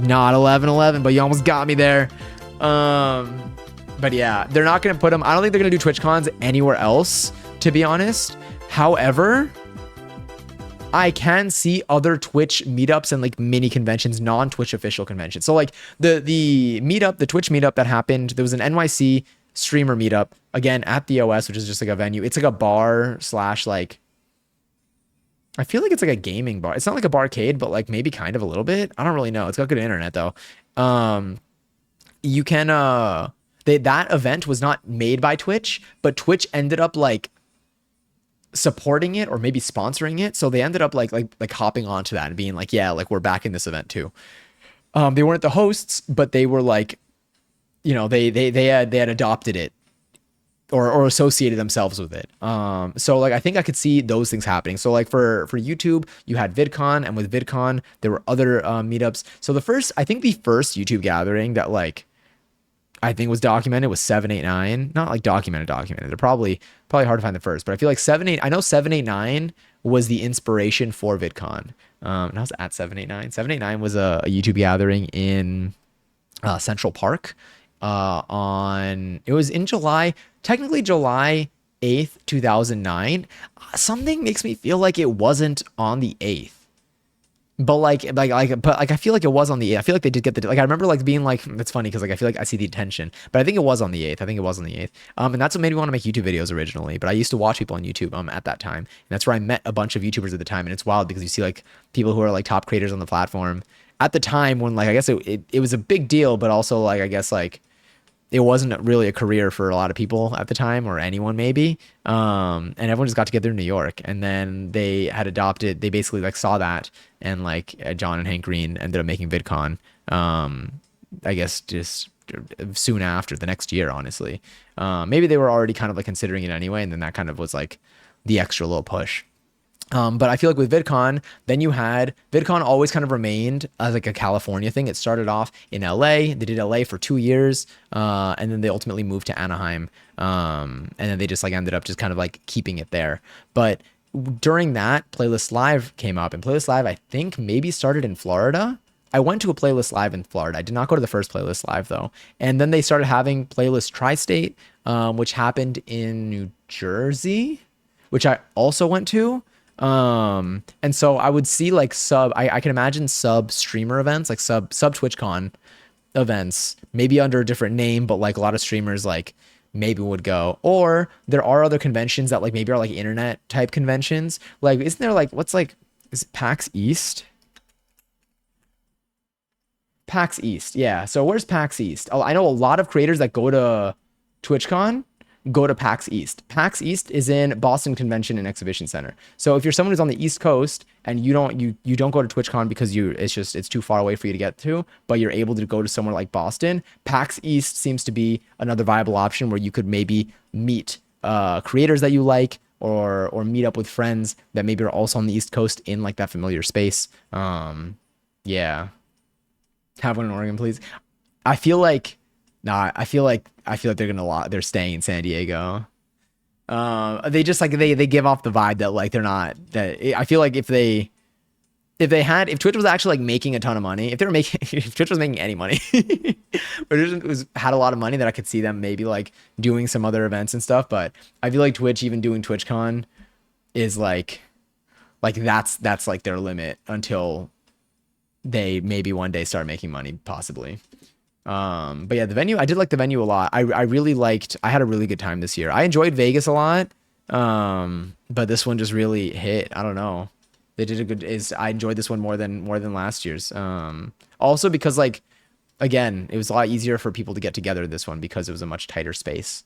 Not 11-11, but you almost got me there. But yeah, they're not going to put them, I don't think they're going to do TwitchCons anywhere else, to be honest. However, I can see other Twitch meetups and like mini conventions, non-Twitch official conventions. So like the meetup, the Twitch meetup that happened, there was an NYC streamer meetup, again, at the OS, which is just like a venue. It's like a bar / like, I feel like it's like a gaming bar. It's not like a barcade, but like maybe kind of a little bit. I don't really know. It's got good internet though. You can that event was not made by Twitch, but Twitch ended up like supporting it or maybe sponsoring it. So they ended up like hopping onto that and being like, yeah, like we're back in this event too. They weren't the hosts, but they were like, you know, they had adopted it or associated themselves with it. So like I think I could see those things happening. So like for YouTube, you had VidCon, and with VidCon there were other meetups. So the first YouTube gathering that like I think was documented was 789. Not like documented. They're probably hard to find the first, but I feel like 789 was the inspiration for VidCon. And I was at 789. 789 was a YouTube gathering in Central Park. It was in July, technically July 8th, 2009. Something makes me feel like it wasn't on the 8th. But I feel like it was on the 8th. I feel like they did get the, like, I remember like being like, it's funny because like I feel like I see the attention, but I think it was on the 8th. And that's what made me want to make YouTube videos originally. But I used to watch people on YouTube at that time. And that's where I met a bunch of YouTubers at the time. And it's wild because you see like people who are like top creators on the platform at the time when like I guess it was a big deal, but also like I guess like it wasn't really a career for a lot of people at the time, or anyone maybe. And everyone just got together in New York, and then they basically like saw that, and like John and Hank Green ended up making VidCon. I guess just soon after, the next year, honestly. Maybe they were already kind of like considering it anyway, and then that kind of was like the extra little push. But I feel like with VidCon, then you had VidCon always kind of remained as like a California thing. It started off in LA. They did LA for 2 years. And then they ultimately moved to Anaheim. And then they just like ended up just kind of like keeping it there. But during that, Playlist Live came up, and Playlist Live, I think maybe started in Florida. I went to a Playlist Live in Florida. I did not go to the first Playlist Live though. And then they started having Playlist Tri-State, which happened in New Jersey, which I also went to. And so I would see like I can imagine sub streamer events, like sub TwitchCon events, maybe under a different name, but like a lot of streamers like maybe would go. Or there are other conventions that like maybe are like internet type conventions. Like, isn't there like, is it PAX East? PAX East. Yeah. So where's PAX East? Oh, I know a lot of creators that go to TwitchCon go to PAX East. PAX East is in Boston Convention and Exhibition Center. So if you're someone who's on the East Coast and you don't go to TwitchCon because it's too far away for you to get to, but you're able to go to somewhere like Boston, PAX East seems to be another viable option where you could maybe meet creators that you like, or meet up with friends that maybe are also on the East Coast in like that familiar space. Yeah. Have one in Oregon, please. I feel like I feel like they're staying in San Diego. They just like they give off the vibe that like they're not that. I feel like if Twitch was actually like making a ton of money, if Twitch was making any money, but it had a lot of money, that I could see them maybe like doing some other events and stuff. But I feel like Twitch, even doing TwitchCon, is like that's like their limit until they maybe one day start making money, possibly. But yeah, the venue, I did like the venue a lot. I had a really good time this year. I enjoyed Vegas a lot. But this one just really hit. I don't know. They did I enjoyed this one more than last year's. Also because like, again, it was a lot easier for people to get together this one because it was a much tighter space.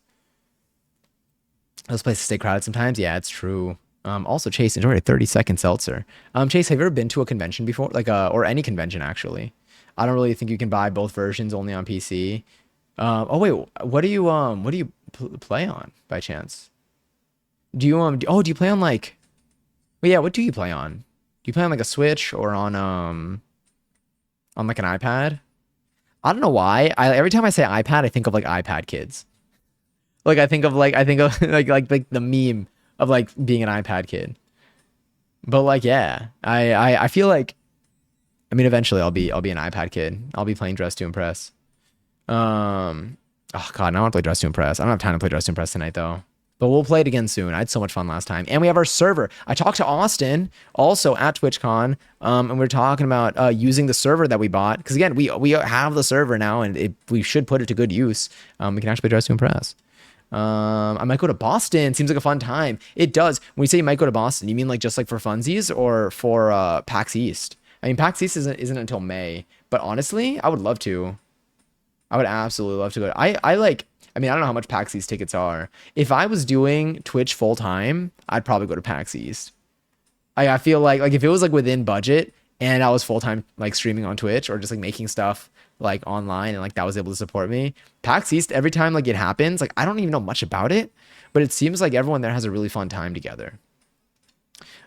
Those places stay crowded sometimes. Yeah, it's true. Also, Chase, enjoyed a 30-second seltzer. Chase, have you ever been to a convention before? Like, or any convention, actually? I don't really think you can buy both versions only on PC. Oh, wait, what do you play on, by chance? Do you play on, like... Well, yeah, what do you play on? Do you play on, like, a Switch or on like, an iPad? I don't know why. Every time I say iPad, I think of, like, iPad kids. Like, I think of like the meme of like being an iPad kid. But like, yeah, I feel like, I mean, eventually I'll be an iPad kid. I'll be playing Dress to Impress. Oh God, now I want to play Dress to Impress. I don't have time to play Dress to Impress tonight though. But we'll play it again soon. I had so much fun last time. And we have our server. I talked to Austin also at TwitchCon, and we are talking about using the server that we bought. Because again, we have the server now, and we should put it to good use. We can actually Dress to Impress. I might go to Boston. Seems like a fun time. It does. When you say you might go to Boston, you mean like just like for funsies or for PAX East? I mean, PAX East isn't until May. But honestly, I would love to. I would absolutely love to go. I mean, I don't know how much PAX East tickets are. If I was doing Twitch full time, I'd probably go to PAX East. I feel like if it was like within budget and I was full time like streaming on Twitch or just like making stuff like online and like that was able to support me, PAX East, every time like it happens, like I don't even know much about it, but it seems like everyone there has a really fun time together.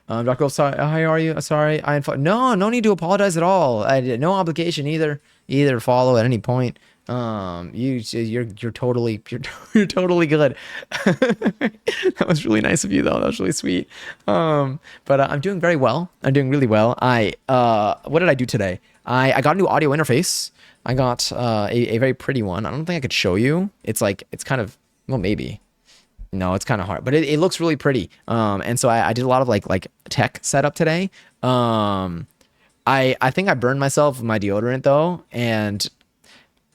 Dr. Wolf, sorry, how are you? Sorry, no need to apologize at all. I did no obligation either follow at any point. You're totally good. That was really nice of you though. That was really sweet. But I'm doing very well. I'm doing really well. What did I do today? I got a new audio interface. I got a very pretty one. I don't think I could show you. It's kind of, well, maybe. No, it's kind of hard, but it looks really pretty. And so I did a lot of like tech setup today. I think I burned myself with my deodorant though, and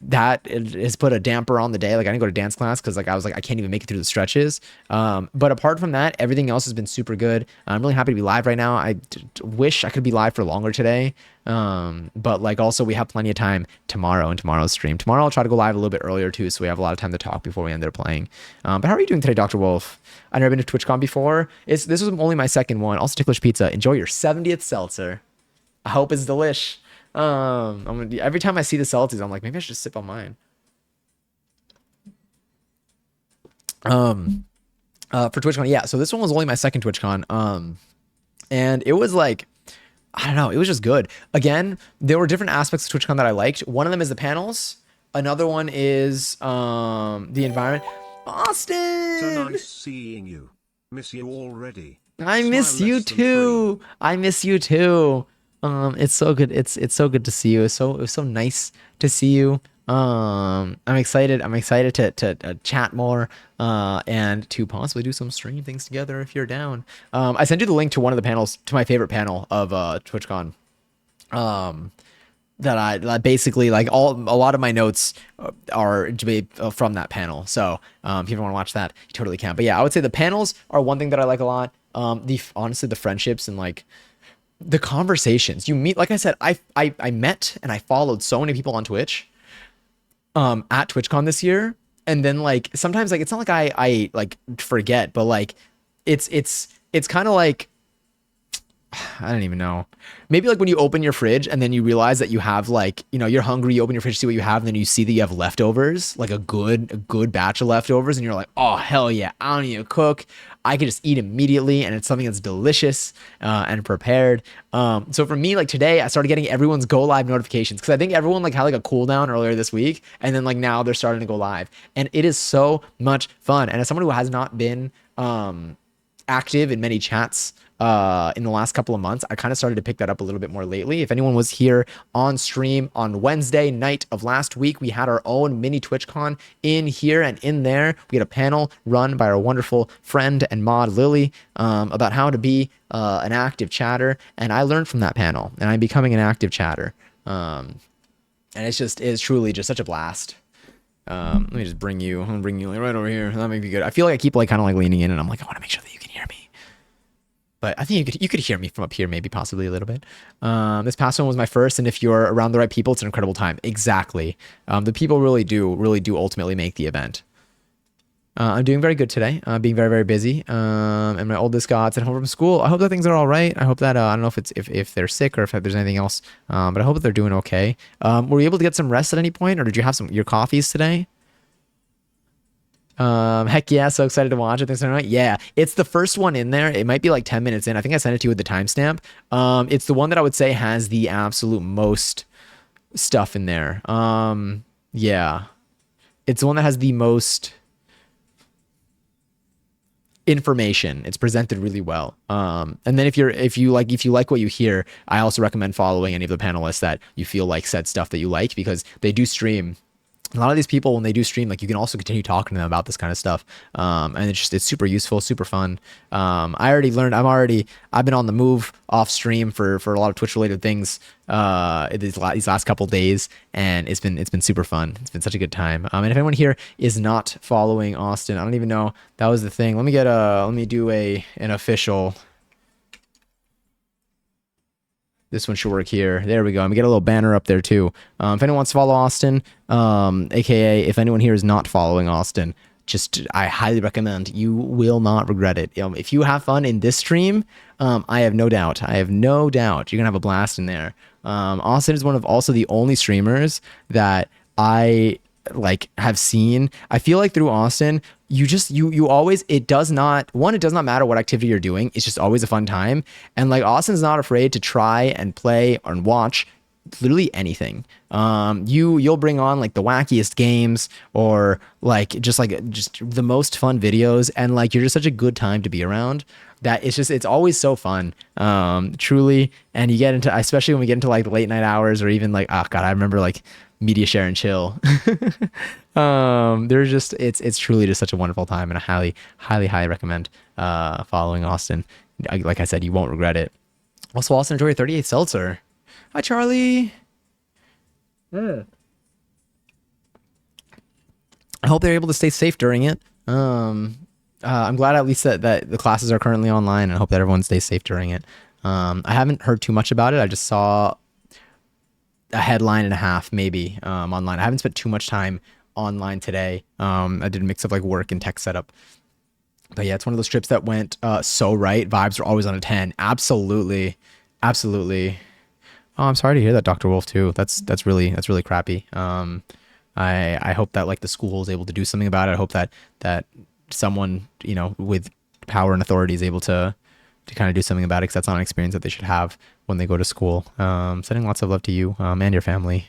that has put a damper on the day. Like I didn't go to dance class because like I was like I can't even make it through the stretches. But apart from that, everything else has been super good. I'm really happy to be live right now. I wish I could be live for longer today. But like also we have plenty of time tomorrow and tomorrow's stream. Tomorrow I'll try to go live a little bit earlier too, so we have a lot of time to talk before we end up playing. But how are you doing today, Dr. Wolf? I've never been to TwitchCon before. This was only my second one. Also, Ticklish Pizza. Enjoy your 70th seltzer. I hope it's delish. Every time I see the seltzies, I'm like, maybe I should just sip on mine. For TwitchCon, yeah. So this one was only my second TwitchCon. And it was like, I don't know, it was just good. Again, there were different aspects of TwitchCon that I liked. One of them is the panels. Another one is the environment. Austin! So nice seeing you. Miss you already. I miss you too. I miss you too. It's so good. It's so good to see you. It was so nice to see you. I'm excited to chat more and to possibly do some stream things together if you're down. I sent you the link to one of the panels, to my favorite panel of TwitchCon. That basically like a lot of my notes are from that panel. So if you ever want to watch that, you totally can. But yeah, I would say the panels are one thing that I like a lot. Honestly, the friendships and like the conversations you meet, like I said, I met and I followed so many people on Twitch at TwitchCon this year. And then like sometimes like it's not like I like forget, but like it's kind of like I don't even know. Maybe like when you open your fridge and then you realize that you have like, you know, you're hungry, you open your fridge, see what you have, and then you see that you have leftovers, like a good batch of leftovers, and you're like, oh hell yeah, I don't need to cook. I can just eat immediately, and it's something that's delicious and prepared. So for me, like today, I started getting everyone's go live notifications because I think everyone like had like a cooldown earlier this week, and then like now they're starting to go live, and it is so much fun. And as someone who has not been active in many chats in the last couple of months, I kind of started to pick that up a little bit more lately. If anyone was here on stream on Wednesday night of last week, we had our own mini TwitchCon in here, and in there we had a panel run by our wonderful friend and mod Lily about how to be an active chatter, and I learned from that panel, and I'm becoming an active chatter, and it's truly just such a blast. Let me just bring you. I'm gonna bring you like right over here. That might be good. I feel like I keep like kind of like leaning in, and I'm like, I want to make sure that you can hear me. But I think you could hear me from up here, maybe possibly a little bit. This past one was my first, and if you're around the right people, it's an incredible time. Exactly. The people really do ultimately make the event. I'm doing very good today. Being very, very busy. And my oldest got sent home from school. I hope that things are all right. I hope that I don't know if they're sick or if there's anything else. But I hope that they're doing okay. Were you able to get some rest at any point, or did you have your coffees today? Heck yeah, so excited to watch it. Thanks so much. Yeah, it's the first one in there. It might be like 10 minutes in. I think I sent it to you with the timestamp. It's the one that I would say has the absolute most stuff in there. Yeah, it's the one that has the most information. It's presented really well. And then if you like what you hear, I also recommend following any of the panelists that you feel like said stuff that you like, because they do stream. A lot of these people, when they do stream, like you can also continue talking to them about this kind of stuff. And it's super useful, super fun. I already learned, I've been on the move off stream for a lot of Twitch related things, these last couple days, and it's been super fun. It's been such a good time. And if anyone here is not following Austin, I don't even know, that was the thing. Let me do an official. This one should work here. There we go. I'm gonna get a little banner up there too. If anyone wants to follow Austin, aka if anyone here is not following Austin, I highly recommend. You will not regret it. If you have fun in this stream, I have no doubt. You're gonna have a blast in there. Austin is one of also the only streamers that I like have seen. I feel like through Austin, you always, it does not matter what activity you're doing, it's just always a fun time. And like Austin's not afraid to try and play and watch literally anything. You'll bring on like the wackiest games, or like just the most fun videos, and like you're just such a good time to be around that it's always so fun, truly. And you get into, especially when we get into like the late night hours, or even like, oh god, I remember like media share and chill. There's just, it's truly just such a wonderful time, and I highly recommend following Austin. Like I said, you won't regret it. Also, Austin, enjoy your 38th seltzer. Hi, Charlie. I hope they're able to stay safe during it. I'm glad at least that the classes are currently online, and I hope that everyone stays safe during it. I haven't heard too much about it. I just saw a headline and a half maybe online. I haven't spent too much time online today. I did a mix of like work and tech setup. But yeah, it's one of those trips that went so right. Vibes are always on a 10. Absolutely. Oh, I'm sorry to hear that, Dr. Wolf, too. That's really crappy. I hope that like the school is able to do something about it. I hope that someone, with power and authority is able to kind of do something about it, because that's not an experience that they should have when they go to school. Sending lots of love to you and your family.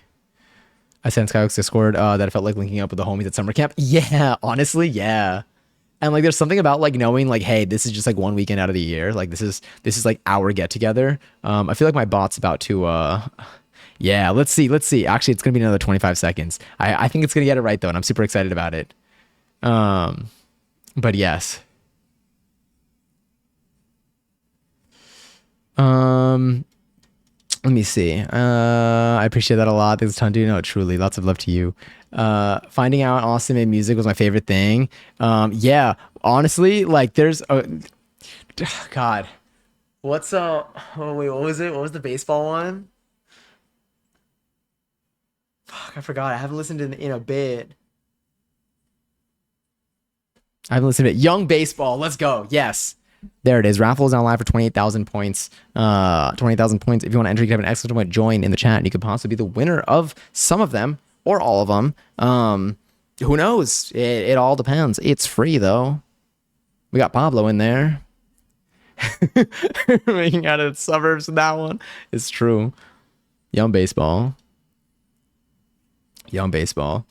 I sent Skyhook's Discord that it felt like linking up with the homies at summer camp. Yeah, honestly, yeah. And like, there's something about like knowing like, hey, this is just like one weekend out of the year. Like this is like our get together. I feel like my bot's about to, yeah, let's see. Actually, it's going to be another 25 seconds. I think it's going to get it right though. And I'm super excited about it. But yes. Let me see. I appreciate that a lot. There's a ton to know. Truly, lots of love to you. Finding out Austin made music was my favorite thing. Yeah, honestly, like there's a God. What's oh wait, what was it? What was the baseball one? Fuck, I forgot. I haven't listened in a bit. I haven't listened to it. Young Baseball. Let's go. Yes. There it is. Raffle is now live for 28,000 points. 28,000 points. If you want to enter, you can have an exclamation point join in the chat, and you could possibly be the winner of some of them or all of them. Who knows? It all depends. It's free though. We got Pablo in there. Making out of the suburbs with that one. It's true. Young Baseball. Young Baseball.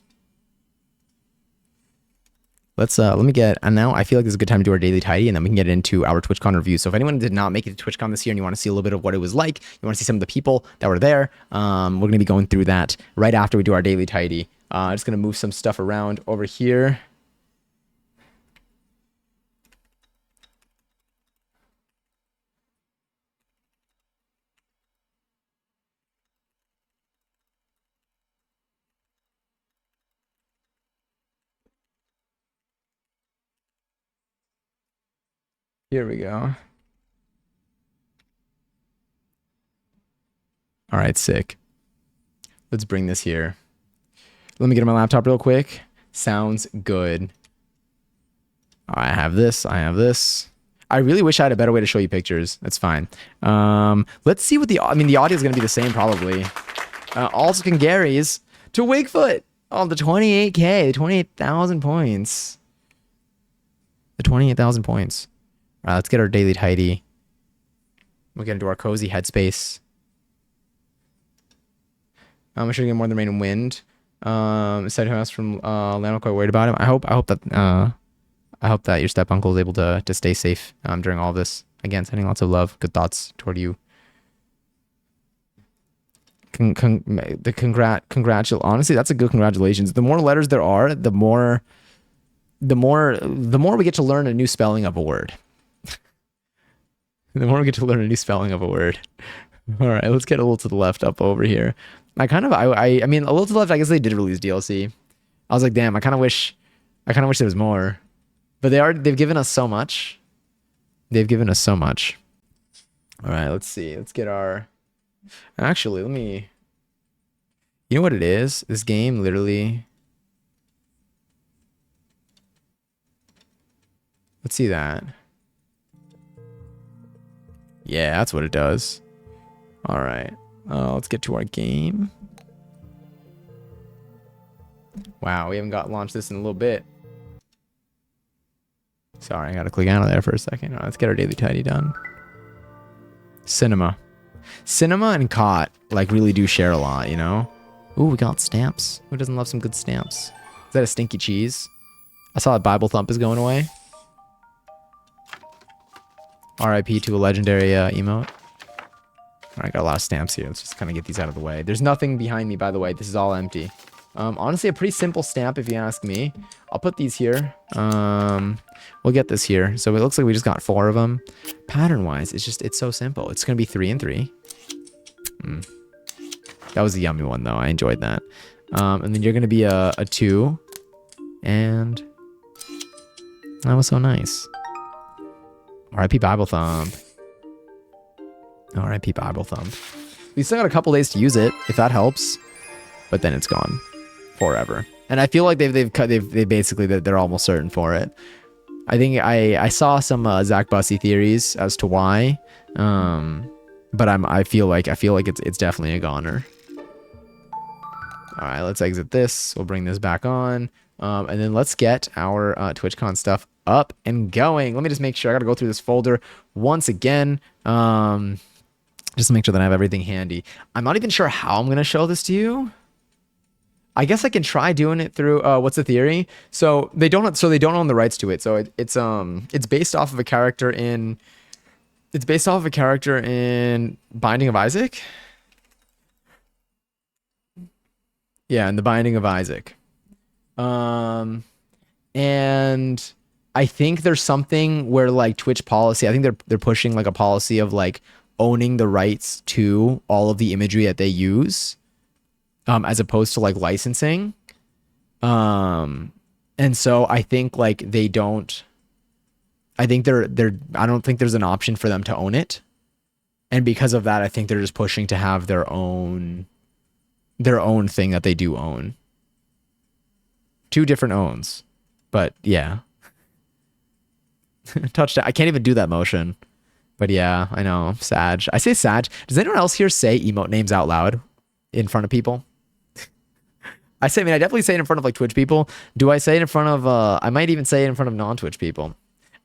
Let me get, and now I feel like this is a good time to do our daily tidy, and then we can get into our TwitchCon review. So if anyone did not make it to TwitchCon this year and you want to see a little bit of what it was like, you want to see some of the people that were there, we're going to be going through that right after we do our daily tidy. I'm just going to move some stuff around over here. Here we go. All right, sick. Let's bring this here. Let me get on my laptop real quick. Sounds good. I have this. I have this. I really wish I had a better way to show you pictures. That's fine. Let's see what the audio is going to be the same probably. Also can Gary's to Wakefoot. Oh, the 28K, the 28,000 points. The 28,000 points. All right, let's get our daily tidy. We'll get into our cozy headspace. I'm sure you get more than rain and wind. Said who asked from Lano, quite worried about him. I hope that your step uncle is able to stay safe during all this. Again, sending lots of love, good thoughts toward you. Honestly, that's a good congratulations. The more letters there are, the more we get to learn a new spelling of a word. The more we get to learn a new spelling of a word. All right, let's get a little to the left up over here. I mean, a little to the left, I guess they did release DLC. I was like, damn, I kind of wish there was more. But they've given us so much. They've given us so much. All right, let's see. Let's get our... Actually, you know what it is? This game literally... Let's see that. Yeah, that's what it does. All right. Let's get to our game. Wow, we haven't got launched this in a little bit. Sorry, I gotta click out of there for a second. All right, let's get our daily tidy done. Cinema and Cot like really do share a lot, you know? Ooh, we got stamps. Who doesn't love some good stamps? Is that a stinky cheese? I saw that Bible Thump is going away. RIP to a legendary emote. All right, got a lot of stamps here. Let's just kind of get these out of the way. There's nothing behind me, by the way. This is all empty. Honestly, a pretty simple stamp, if you ask me. I'll put these here. We'll get this here. So it looks like we just got 4 of them. Pattern-wise, it's so simple. It's going to be 3 and 3. That was a yummy one, though. I enjoyed that. And then you're going to be a 2. And that was so nice. RIP Bible Thump. RIP Bible Thump. We still got a couple days to use it, if that helps. But then it's gone forever. And I feel like they basically they're almost certain for it. I think I saw some Zach Bussey theories as to why, but I feel like it's definitely a goner. All right, let's exit this. We'll bring this back on, and then let's get our TwitchCon stuff up and going. Let me just make sure. I got to go through this folder once again, just to make sure that I have everything handy. I'm not even sure how I'm gonna show this to you. I guess I can try doing it through what's the theory? So they don't own the rights to it. So it's based off of a character in Binding of Isaac. Yeah, in the Binding of Isaac. And I think there's something where like Twitch policy, I think they're pushing like a policy of like owning the rights to all of the imagery that they use. As opposed to like licensing. And so I think like they don't, I think I don't think there's an option for them to own it. And because of that, I think they're just pushing to have their own thing that they do own. Two different owns. But yeah. Touchdown. I can't even do that motion. But yeah, I know. Sag. I say Sag. Does anyone else here say emote names out loud in front of people? I definitely say it in front of like Twitch people. Do I say it in front of I might even say it in front of non-Twitch people.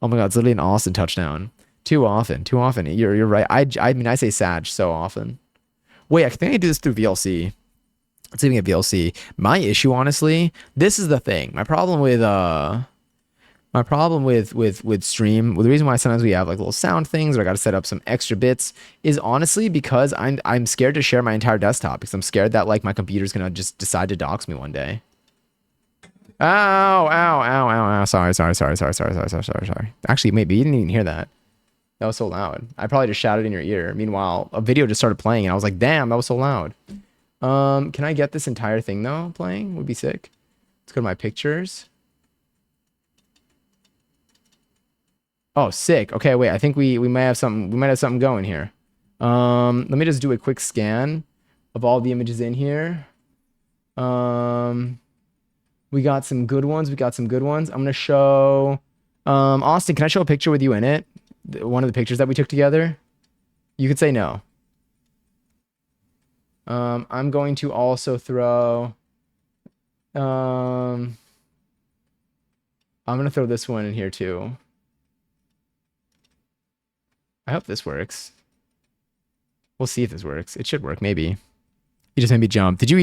Oh my god, it's literally an Austin touchdown. Too often. You're right. I say Sag so often. Wait, I think I do this through VLC. It's even a VLC. My issue, honestly, this is the thing. My problem with stream, well, the reason why sometimes we have like little sound things or I got to set up some extra bits is honestly because I'm scared to share my entire desktop because I'm scared that like my computer's gonna just decide to dox me one day. Ow. Sorry. Actually, maybe you didn't even hear that. That was so loud. I probably just shouted in your ear. Meanwhile, a video just started playing and I was like, damn, that was so loud. Can I get this entire thing though playing? Would be sick. Let's go to my pictures. Oh, sick. Okay, wait. I think we might have something. We might have something going here. Let me just do a quick scan of all the images in here. We got some good ones. I'm gonna show. Austin, can I show a picture with you in it? One of the pictures that we took together. You could say no. I'm going to also throw. I'm gonna throw this one in here too. I hope this works. We'll see if this works. It should work, maybe. You just made me jump. Did you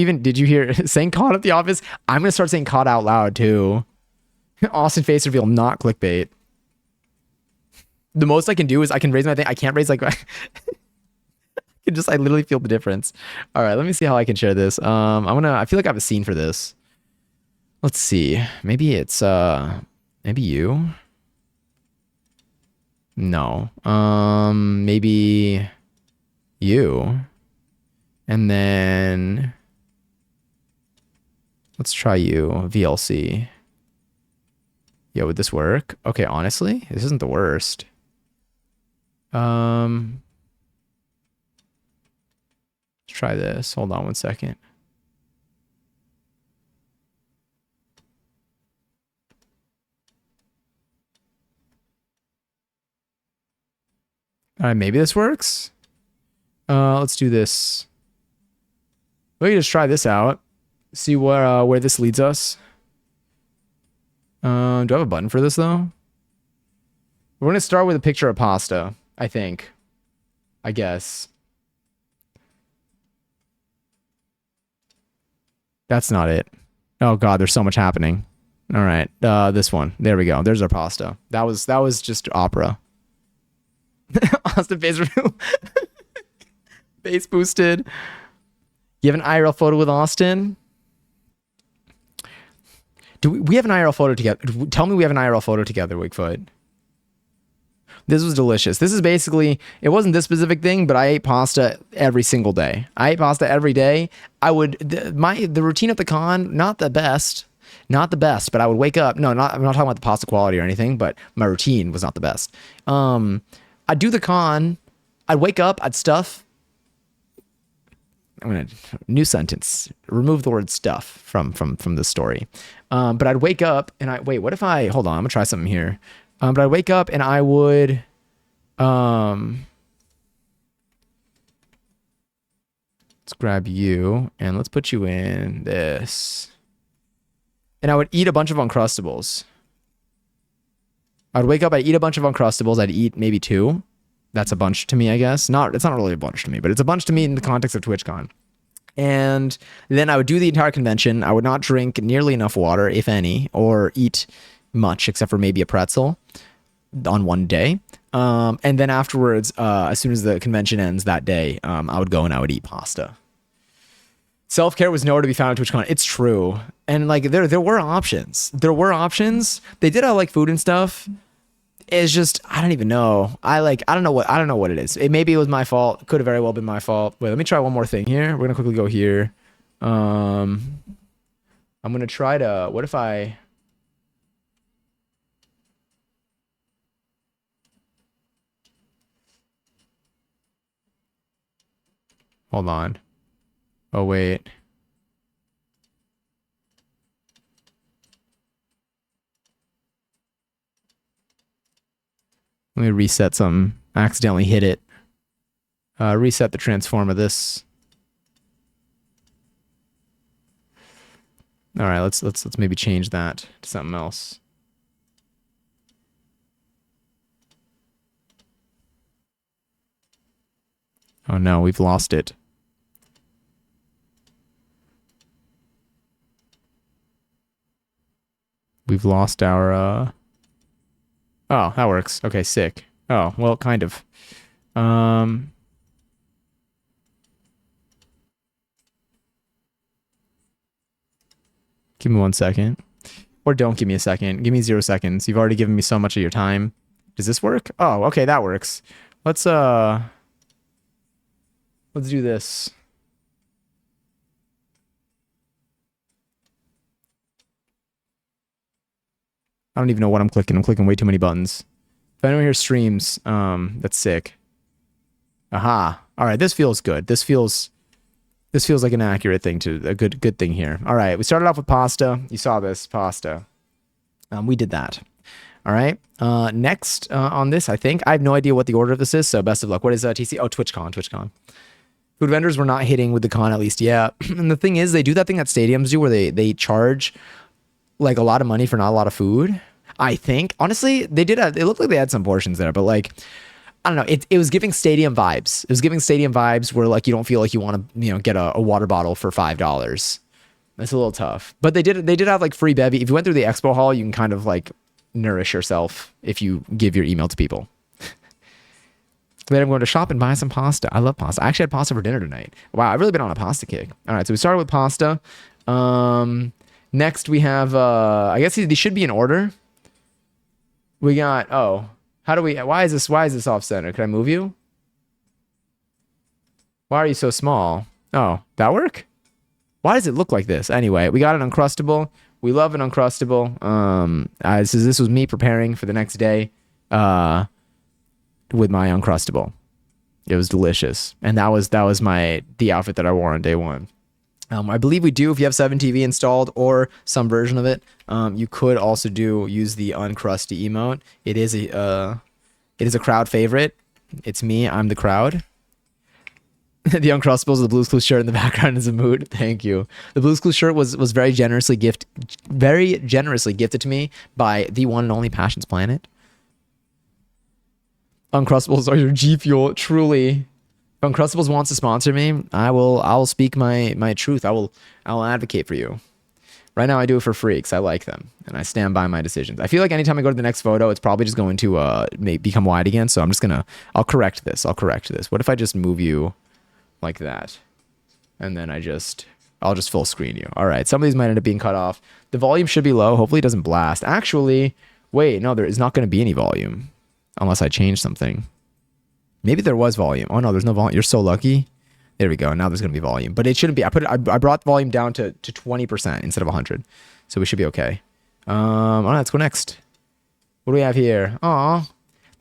hear saying COD at the office? I'm gonna start saying COD out loud too. Austin face reveal, not clickbait. The most I can do is I can raise my thing. I can't raise like I literally feel the difference. All right, let me see how I can share this. I feel like I have a scene for this. Let's see. Maybe it's maybe you. No. Maybe you. And then let's try you, VLC. Yeah, would this work? Okay, honestly, this isn't the worst. Let's try this. Hold on one second. All right, maybe this works. Let's do this. Let me just try this out. See where this leads us. Do I have a button for this though? We're gonna start with a picture of pasta, I think. I guess. That's not it. Oh god, there's so much happening. All right, this one. There we go. There's our pasta. That was just opera. Austin face review. Face boosted. You have an IRL photo with Austin? Do we have an IRL photo together? Tell me we have an IRL photo together, Wigfoot. This was delicious. This is basically, it wasn't this specific thing, but I ate pasta every single day. I ate pasta every day. The routine at the con, not the best, but I would wake up. No, I'm not talking about the pasta quality or anything, but my routine was not the best. I'd do the con. I'd wake up. I'd stuff. New sentence. Remove the word stuff from the story. But I'd wake up and hold on. I'm gonna try something here. But I'd wake up and I would, let's grab you and let's put you in this. And I would eat a bunch of Uncrustables. I'd wake up, I'd eat a bunch of Uncrustables. I'd eat maybe 2. That's a bunch to me, I guess. It's not really a bunch to me, but it's a bunch to me in the context of TwitchCon. And then I would do the entire convention. I would not drink nearly enough water, if any, or eat much, except for maybe a pretzel on one day. And then afterwards, as soon as the convention ends that day, I would go and I would eat pasta. Self-care was nowhere to be found at TwitchCon. It's true. And like there were options. They did have like food and stuff. It's just, I don't even know. I don't know what it is. Maybe it was my fault. Could have very well been my fault. Wait, let me try one more thing here. We're gonna quickly go here. I'm gonna try to, what if I, Hold on. Oh, wait. Let me reset something. I accidentally hit it. Reset the transform of this. All right, let's maybe change that to something else. Oh no, we've lost it. We've lost our Oh, that works. Okay, sick. Oh, well, kind of. Give me 1 second. Or don't give me a second. Give me 0 seconds. You've already given me so much of your time. Does this work? Oh, okay, that works. Let's do this. I don't even know what I'm clicking. I'm clicking way too many buttons. If anyone here streams, that's sick. Aha. All right, this feels good. This feels like an accurate thing a good thing here. All right, we started off with pasta. You saw this pasta. We did that. All right. Next on this, I think I have no idea what the order of this is. So best of luck. What is TC? Oh, TwitchCon. Food vendors were not hitting with the con at least. Yeah. And the thing is, they do that thing that stadiums do where they charge like a lot of money for not a lot of food. I think honestly, they did. It looked like they had some portions there, but like, I don't know. It was giving stadium vibes. It was giving stadium vibes where like you don't feel like you want to get a water bottle for $5. That's a little tough. But they did have like free bevy. If you went through the expo hall, you can kind of like nourish yourself if you give your email to people. Then I'm going to shop and buy some pasta. I love pasta. I actually had pasta for dinner tonight. Wow, I've really been on a pasta kick. All right, so we started with pasta. Next we have I guess these should be in order. We got why is this off center? Can I move you? Why are you so small? Oh, that work? Why does it look like this? Anyway, we got an Uncrustable. We love an Uncrustable. This was me preparing for the next day with my Uncrustable. It was delicious. And that was the outfit that I wore on day one. I believe we do, if you have 7TV installed or some version of it, you could also use the Uncrusty emote. It is a crowd favorite. It's me. I'm the crowd. The Uncrustables, the Blue's Clues shirt in the background is a mood. Thank you. The Blue's Clues shirt was very generously gifted to me by the one and only Passions Planet. Uncrustables are your G Fuel, truly. If Uncrustables wants to sponsor me, I will speak my truth. I will advocate for you. Right now I do it for free because I like them and I stand by my decisions. I feel like anytime I go to the next photo, it's probably just going to become wide again. So I'll correct this. What if I just move you like that? And then I'll just full screen you. All right. Some of these might end up being cut off. The volume should be low. Hopefully it doesn't blast. Actually, wait, no, there is not going to be any volume unless I change something. Maybe there was volume. Oh no, there's no volume. You're so lucky. There we go. Now there's going to be volume, but it shouldn't be. I brought volume down to 20% instead of 100. So we should be okay. All right, let's go next. What do we have here? Aw,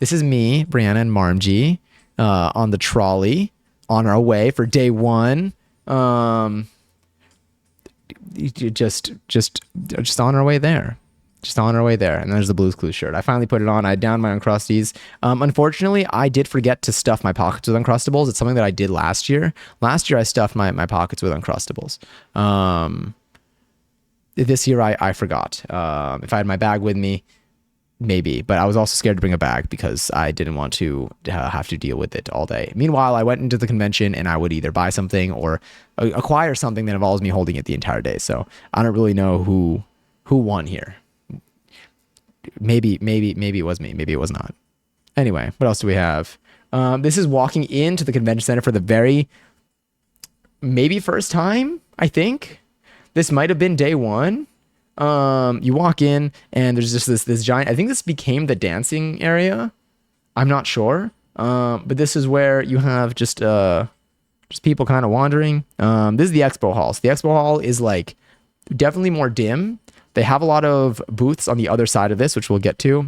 this is me, Brianna and Marmg, on the trolley on our way for day one. Just on our way there. And there's the Blue's Clues shirt. I finally put it on. I downed my Uncrusties. Unfortunately, I did forget to stuff my pockets with Uncrustables. It's something that I did last year. Last year, I stuffed my pockets with Uncrustables. This year, I forgot. If I had my bag with me, maybe. But I was also scared to bring a bag because I didn't want to have to deal with it all day. Meanwhile, I went into the convention and I would either buy something or acquire something that involves me holding it the entire day. So I don't really know who won here. Maybe it was me. Maybe it was not. Anyway, what else do we have? This is walking into the convention center for the very maybe first time, I think. This might have been day one. You walk in and there's just this giant, I think this became the dancing area. I'm not sure. But this is where you have just people kind of wandering. This is the expo hall. So the expo hall is like definitely more dim. They have a lot of booths on the other side of this, which we'll get to.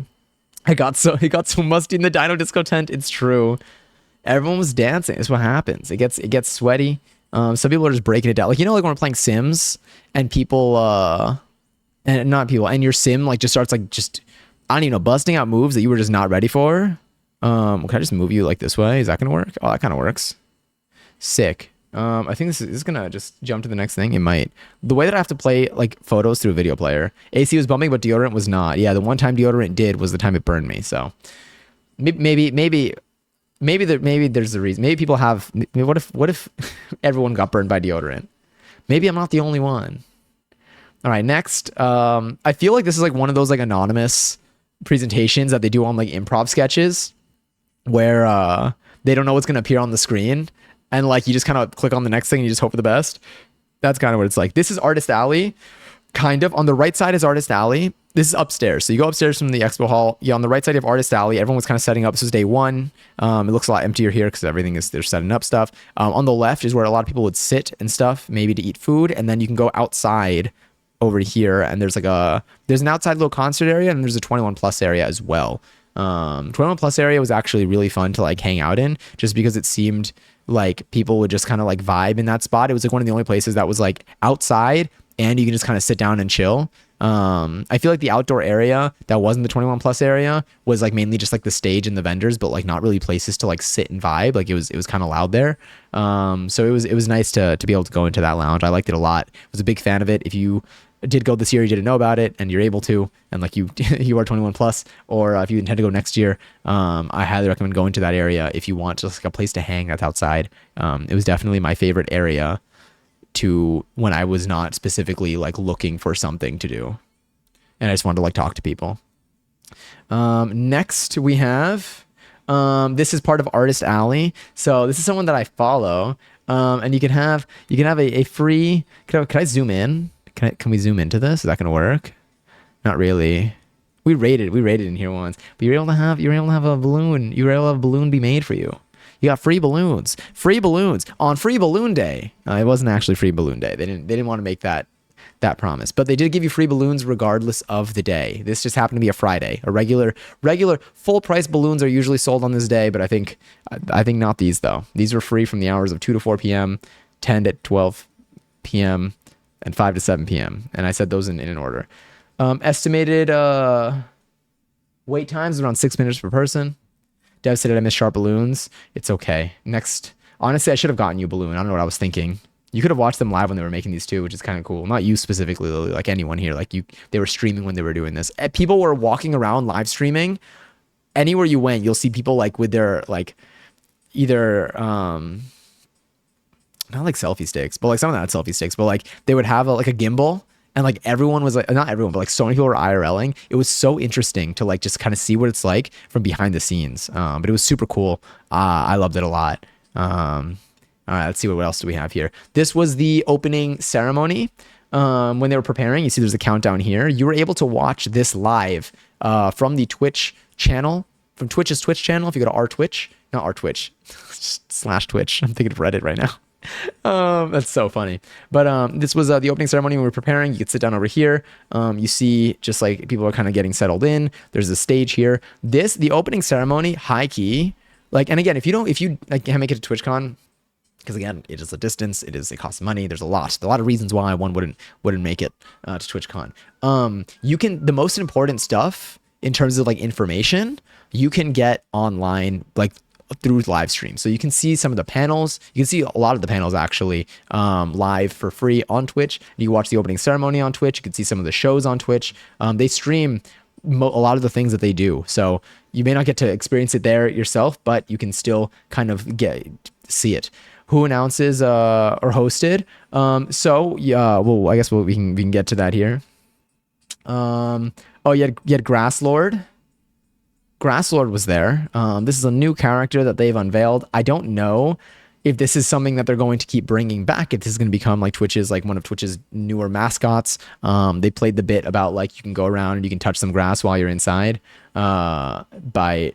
It got so musty in the Dino Disco tent. It's true. Everyone was dancing. That's what happens. It gets sweaty. Some people are just breaking it down. Like, you know, like when we're playing Sims and people, and not people, and your sim like just starts like just, I don't even know, busting out moves that you were just not ready for. Can I just move you like this way? Is that gonna work? Oh, that kind of works. Sick. I think this is gonna just jump to the next thing. It might. The way that I have to play like photos through a video player, AC was bumping, but deodorant was not. Yeah, the one time deodorant did was the time it burned me. So maybe there's a reason. Maybe people have. What if everyone got burned by deodorant? Maybe I'm not the only one. All right, next. I feel like this is like one of those like anonymous presentations that they do on like improv sketches where they don't know what's gonna appear on the screen. And like you just kind of click on the next thing and you just hope for the best. That's kind of what it's like. This is Artist Alley, kind of. On the right side is Artist Alley. This is upstairs. So you go upstairs from the expo hall. Yeah, on the right side of Artist Alley, everyone was kind of setting up. This is day one. It looks a lot emptier here because everything is, they're setting up stuff. On the left is where a lot of people would sit and stuff, maybe to eat food. And then you can go outside over here and there's an outside little concert area and there's a 21 plus area as well. 21 plus area was actually really fun to like hang out in just because it seemed like people would just kind of like vibe in that spot. It was like one of the only places that was like outside and you can just kind of sit down and chill. I feel like the outdoor area that wasn't the 21 plus area was like mainly just like the stage and the vendors, but like not really places to like sit and vibe. Like it was kind of loud there. So it was nice to be able to go into that lounge. I liked it a lot. I was a big fan of it. If you did go this year, you didn't know about it and you're able to, and like you are 21 plus, or if you intend to go next year, I highly recommend going to that area if you want just like a place to hang that's outside. It was definitely my favorite area to when I was not specifically like looking for something to do and I just wanted to like talk to people. Next we have this is part of Artist Alley. So this is someone that I follow, and you can have a free, can I zoom in? Can we zoom into this? Is that gonna work? Not really. We rated in here once, but you were able to have a balloon. You were able to have a balloon be made for you. You got free balloons on Free Balloon Day. It wasn't actually Free Balloon Day. They didn't want to make that promise, but they did give you free balloons regardless of the day. This just happened to be a Friday. A regular full price balloons are usually sold on this day, but I think not these though. These were free from the hours of 2 to 4 p.m., 10 to 12 p.m. and 5 to 7 p.m. And I said those in an order. Estimated wait times around 6 minutes per person. Devastated I missed sharp balloons. It's okay. Next. Honestly, I should have gotten you a balloon. I don't know what I was thinking. You could have watched them live when they were making these too, which is kind of cool. Not you specifically, Lily, like anyone here. Like they were streaming when they were doing this. People were walking around live streaming. Anywhere you went, you'll see people like with their like either not like selfie sticks, but like some of that selfie sticks, but like they would have like a gimbal. And like everyone was like, not everyone, but like so many people were IRLing. It was so interesting to like just kind of see what it's like from behind the scenes. But it was super cool. I loved it a lot. All right, let's see what else do we have here. This was the opening ceremony when they were preparing. You see there's a countdown here. You were able to watch this live from the Twitch channel, from Twitch's Twitch channel. If you go to our Twitch, not our Twitch, / Twitch. I'm thinking of Reddit right now. That's so funny. But this was the opening ceremony when we were preparing. You could sit down over here. You see just like people are kind of getting settled in. There's a stage here. The opening ceremony, high key. Like, and again, if you like can't make it to TwitchCon, because again, it is a distance, it costs money. There's a lot of reasons why one wouldn't make it to TwitchCon. The most important stuff in terms of like information, you can get online, like through live stream. So you can see some of the panels. You can see a lot of the panels actually live for free on Twitch. You can watch the opening ceremony on Twitch. You can see some of the shows on Twitch. They stream a lot of the things that they do. So you may not get to experience it there yourself, but you can still kind of see it. Who announces or hosted? So yeah, well, I guess we can get to that here. You had Grasslord. Grasslord was there. This is a new character that they've unveiled. I don't know if this is something that they're going to keep bringing back, if this is going to become like one of Twitch's newer mascots. They played the bit about like you can go around and you can touch some grass while you're inside by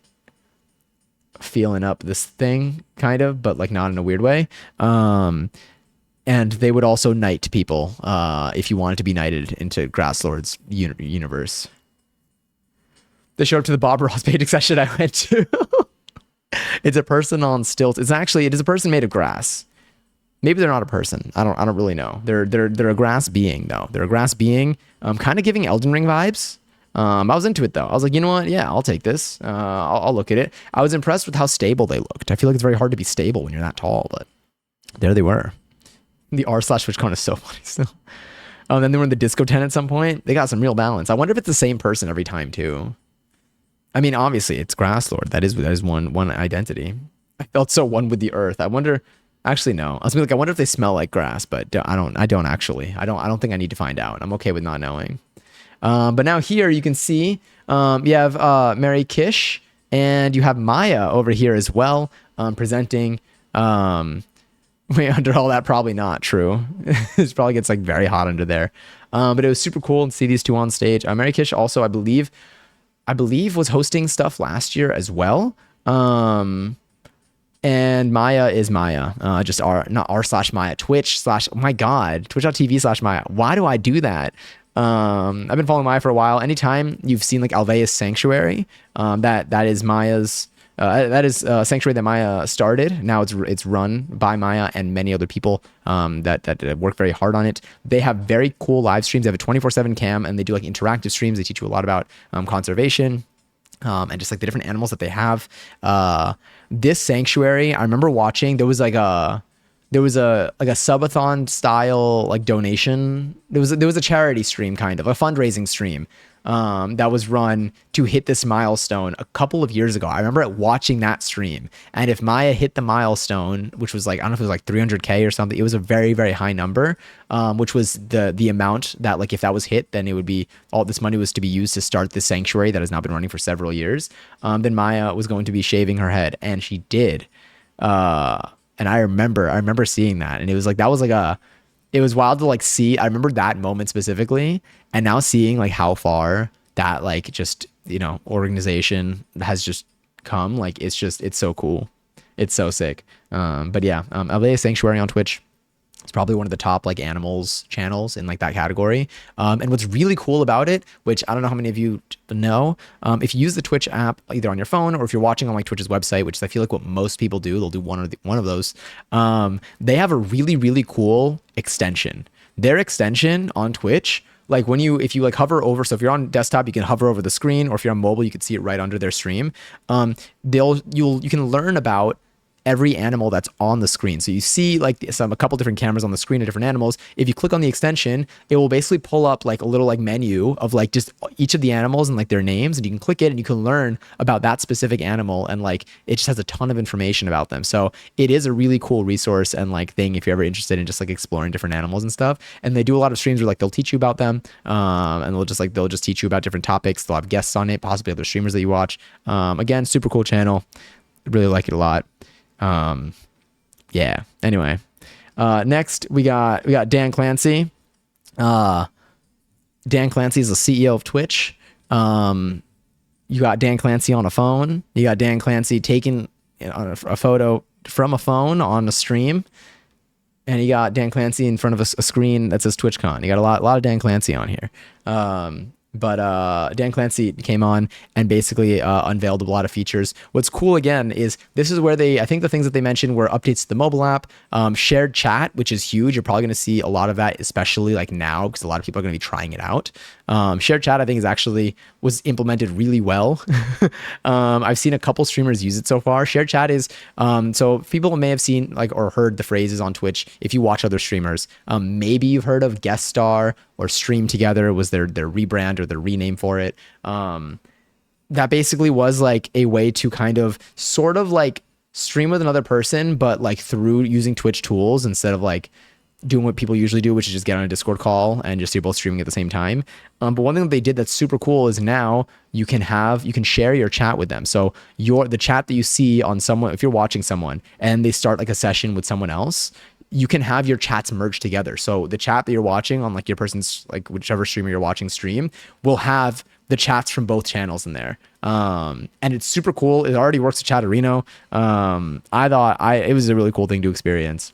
feeling up this thing, kind of, but like not in a weird way. And they would also knight people if you wanted to be knighted into Grasslord's universe. They showed up to the Bob Ross painting session I went to. It's a person on stilts. It is a person made of grass. Maybe they're not a person. I don't really know. They're a grass being though. They're a grass being. Kind of giving Elden Ring vibes. I was into it though. I was like, you know what? Yeah, I'll take this. I'll look at it. I was impressed with how stable they looked. I feel like it's very hard to be stable when you're that tall, but there they were. The r/twitchcon is so funny still. Then they were in the disco tent at some point. They got some real balance. I wonder if it's the same person every time too. I mean, obviously it's Grasslord. That is one identity. I felt so one with the earth. I wonder. Actually, no. I was like, I wonder if they smell like grass, but I don't actually. I don't think I need to find out. I'm okay with not knowing. But now here you can see you have Mary Kish and you have Maya over here as well, presenting. Wait, under all that, probably not true. It probably gets like very hot under there. But it was super cool to see these two on stage. Mary Kish also, I believe, was hosting stuff last year as well. And Maya is Maya, not r/Maya, oh my God, twitch.tv/Maya. Why do I do that? I've been following Maya for a while. Anytime you've seen like Alvea's Sanctuary, that is Maya's. That is a sanctuary that Maya started. Now it's run by Maya and many other people that work very hard on it. They have very cool live streams. They have a 24/7 cam and they do like interactive streams. They teach you a lot about conservation and just like the different animals that they have. This sanctuary, I remember watching. There was a subathon style like donation. There was a charity stream, kind of a fundraising stream that was run to hit this milestone a couple of years ago. I remember watching that stream, and if Maya hit the milestone, which was like, I don't know if it was like 300K or something, it was a very, very high number, which was the amount that like if that was hit, then it would be all this money was to be used to start this sanctuary that has now been running for several years. Then Maya was going to be shaving her head, and she did. And I remember seeing that, and it was like it was wild to like see. I remember that moment specifically, and now seeing like how far that like just organization has just come. Like it's so cool, it's so sick. But yeah, LA Sanctuary on Twitch. It's probably one of the top like animals channels in like that category. And what's really cool about it, which I don't know how many of you know, if you use the Twitch app either on your phone or if you're watching on like Twitch's website, which is I feel like what most people do, they'll do one of those. They have a really, really cool extension. Their extension on Twitch, like if you like hover over, so if you're on desktop, you can hover over the screen, or if you're on mobile, you can see it right under their stream. You can learn about every animal that's on the screen. So you see like a couple different cameras on the screen of different animals. If you click on the extension, it will basically pull up like a little like menu of like just each of the animals and like their names, and you can click it and you can learn about that specific animal, and like it just has a ton of information about them. So it is a really cool resource and like thing if you're ever interested in just like exploring different animals and stuff. And they do a lot of streams where like they'll teach you about them, and they'll just teach you about different topics. They'll have guests on it, possibly other streamers that you watch. Again, super cool channel. Really like it a lot. Yeah, anyway, next we got Dan Clancy. Dan Clancy is the CEO of Twitch. You got Dan Clancy on a phone. You got Dan Clancy taking a photo from a phone on a stream, and you got Dan Clancy in front of a screen that says TwitchCon. You got a lot of Dan Clancy on here. But Dan Clancy came on and basically unveiled a lot of features. What's cool again is this is where I think the things that they mentioned were updates to the mobile app, shared chat, which is huge. You're probably going to see a lot of that, especially like now, because a lot of people are going to be trying it out. Shared chat, I think, was implemented really well. I've seen a couple streamers use it so far. Shared chat is, so people may have seen like or heard the phrases on Twitch. If you watch other streamers, maybe you've heard of guest star or stream together was their rebrand or their rename for it. That basically was like a way to kind of sort of like stream with another person, but like through using Twitch tools instead of like doing what people usually do, which is just get on a Discord call and just you're both streaming at the same time. But one thing that they did that's super cool is now you can share your chat with them. So the chat that you see on someone, if you're watching someone and they start like a session with someone else, you can have your chats merged together. So the chat that you're watching on like your person's, like whichever streamer you're watching stream, will have the chats from both channels in there. And it's super cool. It already works with Chatterino. I thought it was a really cool thing to experience.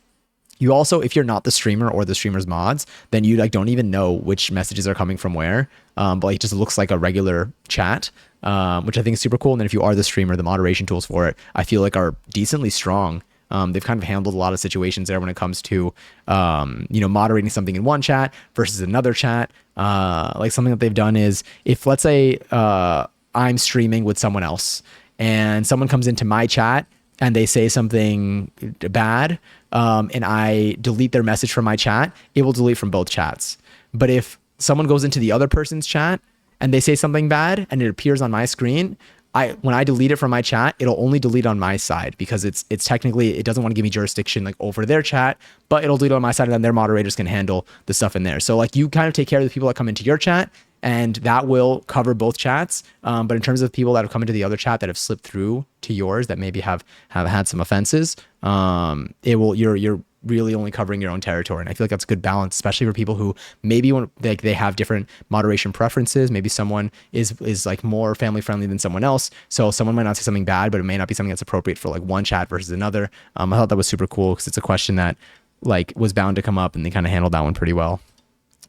You also, if you're not the streamer or the streamer's mods, then you like don't even know which messages are coming from where. But like it just looks like a regular chat. which I think is super cool. And then if you are the streamer, the moderation tools for it, I feel like are decently strong. They've kind of handled a lot of situations there when it comes to, moderating something in one chat versus another chat. Like something that they've done is if, let's say, I'm streaming with someone else and someone comes into my chat and they say something bad, and I delete their message from my chat, it will delete from both chats. But if someone goes into the other person's chat and they say something bad and it appears on my screen, when I delete it from my chat, it'll only delete on my side because it's technically, it doesn't want to give me jurisdiction like over their chat, but it'll delete on my side and then their moderators can handle the stuff in there. So like you kind of take care of the people that come into your chat and that will cover both chats. But in terms of people that have come into the other chat that have slipped through to yours that maybe have had some offenses, you're really only covering your own territory. And I feel like that's a good balance, especially for people who maybe they have different moderation preferences. Maybe someone is like more family friendly than someone else. So someone might not say something bad, but it may not be something that's appropriate for like one chat versus another. I thought that was super cool because it's a question that like was bound to come up and they kind of handled that one pretty well.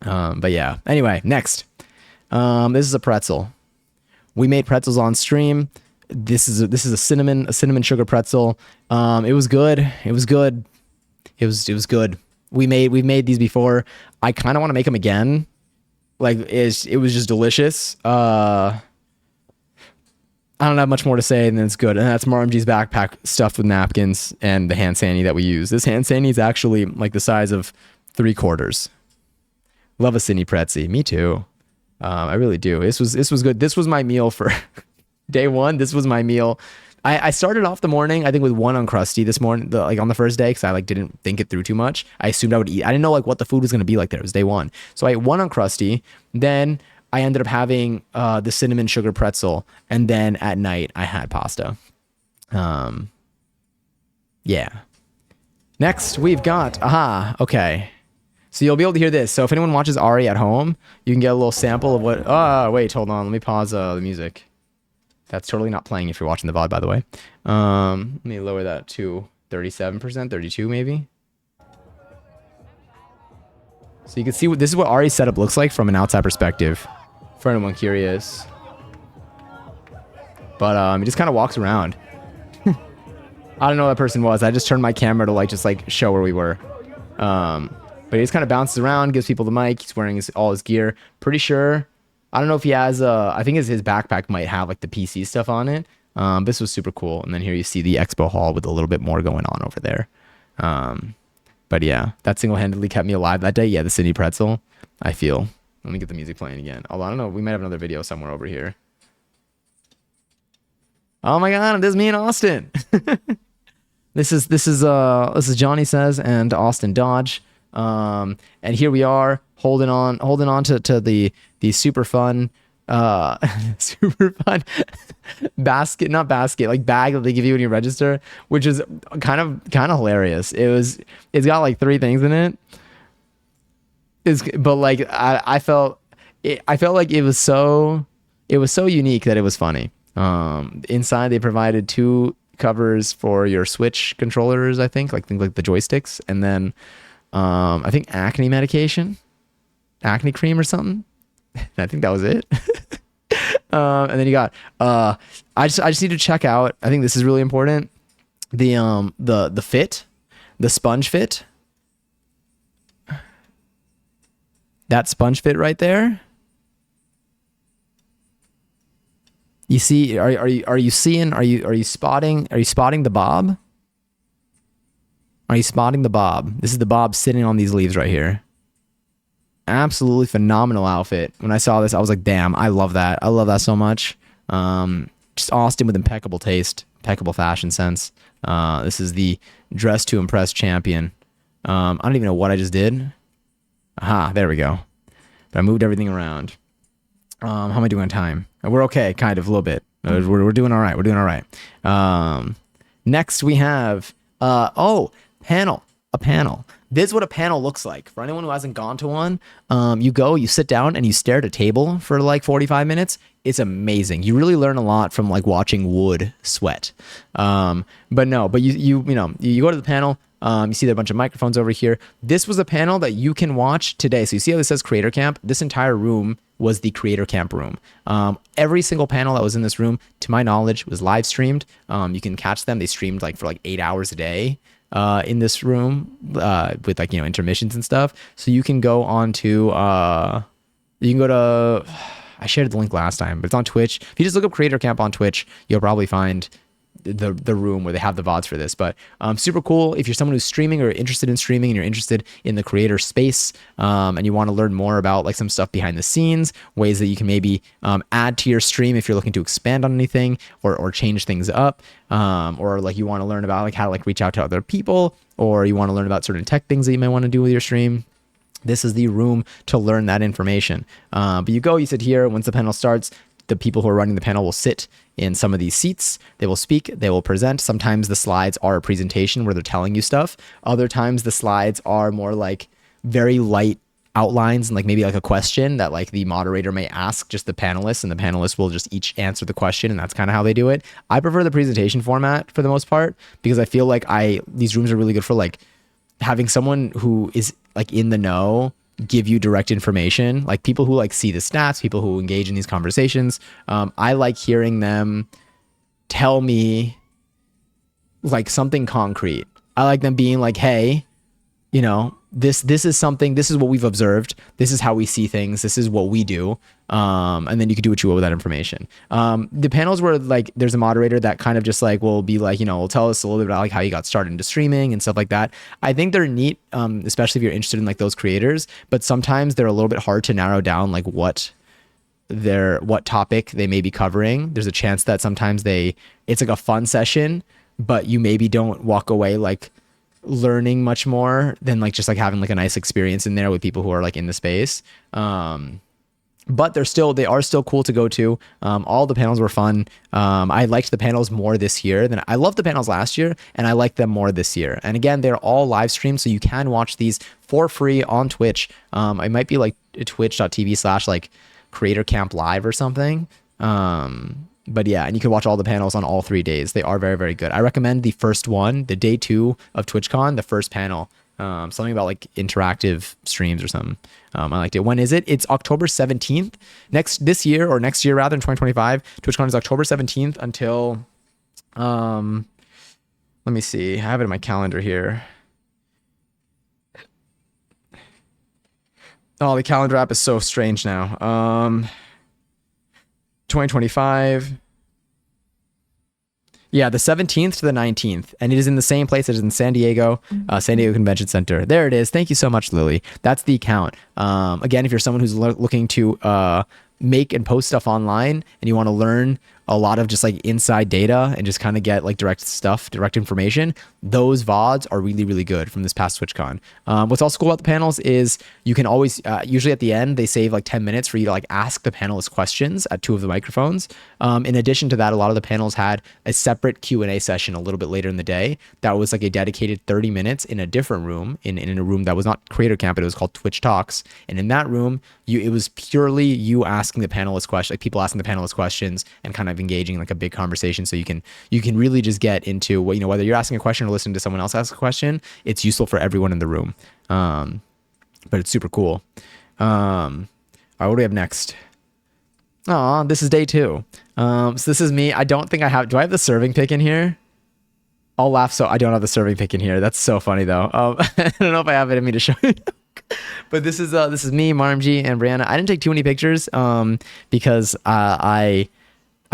But yeah, anyway, next. This is a pretzel. We made pretzels on stream. This is a cinnamon sugar pretzel. It was good. It was good. It was good. We've made these before. I kind of want to make them again. Like it was just delicious. I don't have much more to say, and then it's good. And that's MarMG's backpack stuffed with napkins and the hand sanitizer that we use. This hand sanitizer is actually like the size of 3/4. Love a cine pretzi. Me too. I really do. This was good. This was my meal for day one. This was my meal. I started off the morning, I think, with one Uncrusty this morning, like on the first day, because I like didn't think it through too much. I assumed I would eat. I didn't know like what the food was gonna be like there. It was day one, so I ate one Uncrusty. Then I ended up having the cinnamon sugar pretzel, and then at night I had pasta. Yeah. Next we've got okay. So you'll be able to hear this. So if anyone watches Ari at home, you can get a little sample of what. Wait, hold on. Let me pause the music. That's totally not playing if you're watching the VOD, by the way. Let me lower that to 37%, 32 maybe. So you can see this is what Ari's setup looks like from an outside perspective, for anyone curious. But he just kind of walks around. I don't know who that person was. I just turned my camera to just show where we were. But he just kind of bounces around, gives people the mic. He's wearing all his gear. Pretty sure. I don't know if he has I think his backpack might have like the PC stuff on it. This was super cool. And then here you see the expo hall with a little bit more going on over there. But yeah, that single-handedly kept me alive that day. Yeah, the cine pretzel, I feel. Let me get the music playing again. Although I don't know, we might have another video somewhere over here. Oh my god, this is me and Austin. This is Johnny Says and Austin Dodge. And here we are holding on to the super fun bag that they give you when you register, which is kind of hilarious. It's got like 3 things in it. But like I felt like it was so unique that it was funny. Inside they provided 2 covers for your Switch controllers, I think, like things like the joysticks, and then I think acne medication, acne cream or something. I think that was it. And then you got I just need to check out, I think this is really important, the fit, the sponge fit. That sponge fit right there. You see, are you spotting the bob? Are you spotting the bob? This is the bob sitting on these leaves right here. Absolutely phenomenal outfit. When I saw this, I was like, damn, I love that. I love that so much. Just Austin with impeccable taste, impeccable fashion sense. This is the Dress to Impress champion. I don't even know what I just did. Aha, there we go. But I moved everything around. How am I doing on time? We're okay, kind of, a little bit. We're doing all right. We're doing all right. Next we have, a panel. This is what a panel looks like. For anyone who hasn't gone to one, you sit down and you stare at a table for like 45 minutes. It's amazing. You really learn a lot from like watching wood sweat. But you go to the panel. You see there are a bunch of microphones over here. This was a panel that you can watch today. So you see how this says Creator Camp? This entire room was the Creator Camp room. Every single panel that was in this room, to my knowledge, was live streamed. You can catch them. They streamed like for like 8 hours a day in this room with like, intermissions and stuff. So you can go on to, I shared the link last time, but it's on Twitch. If you just look up Creator Camp on Twitch, you'll probably find the room where they have the VODs for this. But super cool if you're someone who's streaming or interested in streaming and you're interested in the creator space, and you want to learn more about like some stuff behind the scenes, ways that you can maybe add to your stream if you're looking to expand on anything or change things up, or like you want to learn about like how to like reach out to other people, or you want to learn about certain tech things that you might want to do with your stream. This is the room to learn that information. But you sit here. Once the panel starts, the people who are running the panel will sit in some of these seats. They will speak, they will present. Sometimes the slides are a presentation where they're telling you stuff. Other times the slides are more like very light outlines and like maybe like a question that like the moderator may ask just the panelists, and the panelists will just each answer the question, and that's kind of how they do it. I prefer the presentation format for the most part because I feel like these rooms are really good for like having someone who is like in the know give you direct information, like people who like see the stats, people who engage in these conversations. I like hearing them tell me like something concrete. I like them being like, hey, this is something, this is what we've observed, this is how we see things, this is what we do, and then you can do what you will with that information. The panels where like there's a moderator that kind of just like will be like, will tell us a little bit about like how you got started into streaming and stuff like that. I think they're neat, especially if you're interested in like those creators, but sometimes they're a little bit hard to narrow down like what topic they may be covering. There's a chance that sometimes it's like a fun session, but you maybe don't walk away like learning much more than like just like having like a nice experience in there with people who are like in the space. But they are still cool to go to. All the panels were fun. I liked the panels more this year than I loved the panels last year, and I liked them more this year. And again, they're all live streamed, so you can watch these for free on Twitch. I might be like twitch.tv/ like Creator Camp Live or something. But yeah, and you can watch all the panels on all 3 days. They are very, very good. I recommend the first one, the day 2 of TwitchCon, the first panel. Something about like interactive streams or something. I liked it. When is it? It's October 17th. Next year in 2025. TwitchCon is October 17th until, let me see. I have it in my calendar here. Oh, the calendar app is so strange now. 2025. Yeah, the 17th to the 19th. And it is in the same place. It is in San Diego Convention Center. There it is. Thank you so much, Lily. That's the account. Again, if you're someone who's looking to make and post stuff online and you want to learn a lot of just like inside data and just kind of get like direct information, those VODs are really, really good from this past TwitchCon. What's also cool about the panels is you can always, usually at the end, they save like 10 minutes for you to like ask the panelists questions at 2 of the microphones. In addition to that, a lot of the panels had a separate Q&A session a little bit later in the day. That was like a dedicated 30 minutes in a different room, in a room that was not Creator Camp, but it was called Twitch Talks. And in that room, it was purely you asking the panelists questions, like people asking the panelists questions and kind of engaging like a big conversation. So you can really just get into what, whether you're asking a question or listening to someone else ask a question, it's useful for everyone in the room. But it's super cool. All right, what do we have next? Oh, this is day 2. So this is me. I don't think do I have the serving pic in here? I'll laugh. So I don't have the serving pic in here. That's so funny though. I don't know if I have it in me to show you. But this is me, MarMG, and Brianna. I didn't take too many pictures because I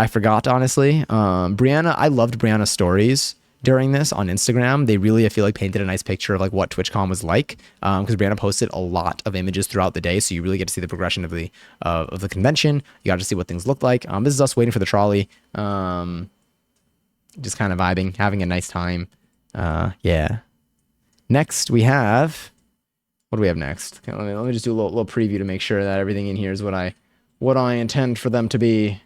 forgot, honestly. I loved Brianna's stories during this on Instagram. They really, I feel like, painted a nice picture of like what TwitchCon was like, because Brianna posted a lot of images throughout the day, so you really get to see the progression of the convention. You got to see what things looked like. This is us waiting for the trolley, just kind of vibing, having a nice time. Yeah. Next we have, what do we have next? Okay, let me just do a little preview to make sure that everything in here is what I intend for them to be.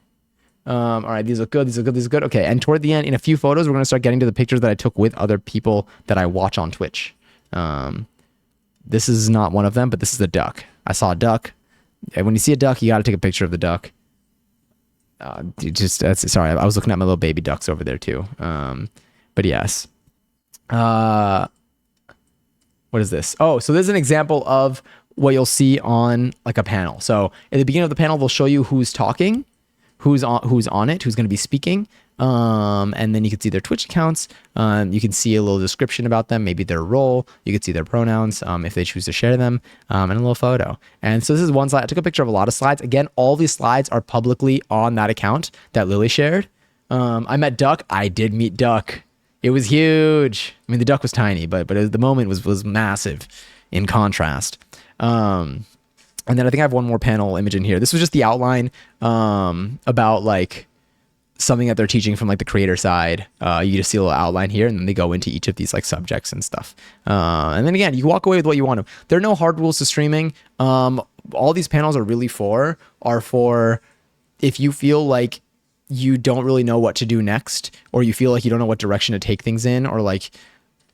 All right, these look good. These look good. Okay, and toward the end, in a few photos, we're gonna start getting to the pictures that I took with other people that I watch on Twitch. This is not one of them, but this is a duck. I saw a duck. And when you see a duck, you got to take a picture of the duck. Sorry, I was looking at my little baby ducks over there too. But yes. What is this? Oh, so this is an example of what you'll see on like a panel. So at the beginning of the panel, they'll show you who's talking, who's on it, who's going to be speaking. And then you can see their Twitch accounts. You can see a little description about them, maybe their role. You can see their pronouns if they choose to share them, and a little photo. And so this is one slide. I took a picture of a lot of slides. Again, all these slides are publicly on that account that Lily shared. I met Duck. I did meet Duck. It was huge. I mean, the duck was tiny, but the moment was massive in contrast. And then I think I have one more panel image in here. This was just the outline about like something that they're teaching from like the creator side. You just see a little outline here, and then they go into each of these like subjects and stuff. And then again, you walk away with what you want to. There are no hard rules to streaming. All these panels are really for if you feel like you don't really know what to do next, or you feel like you don't know what direction to take things in, or like,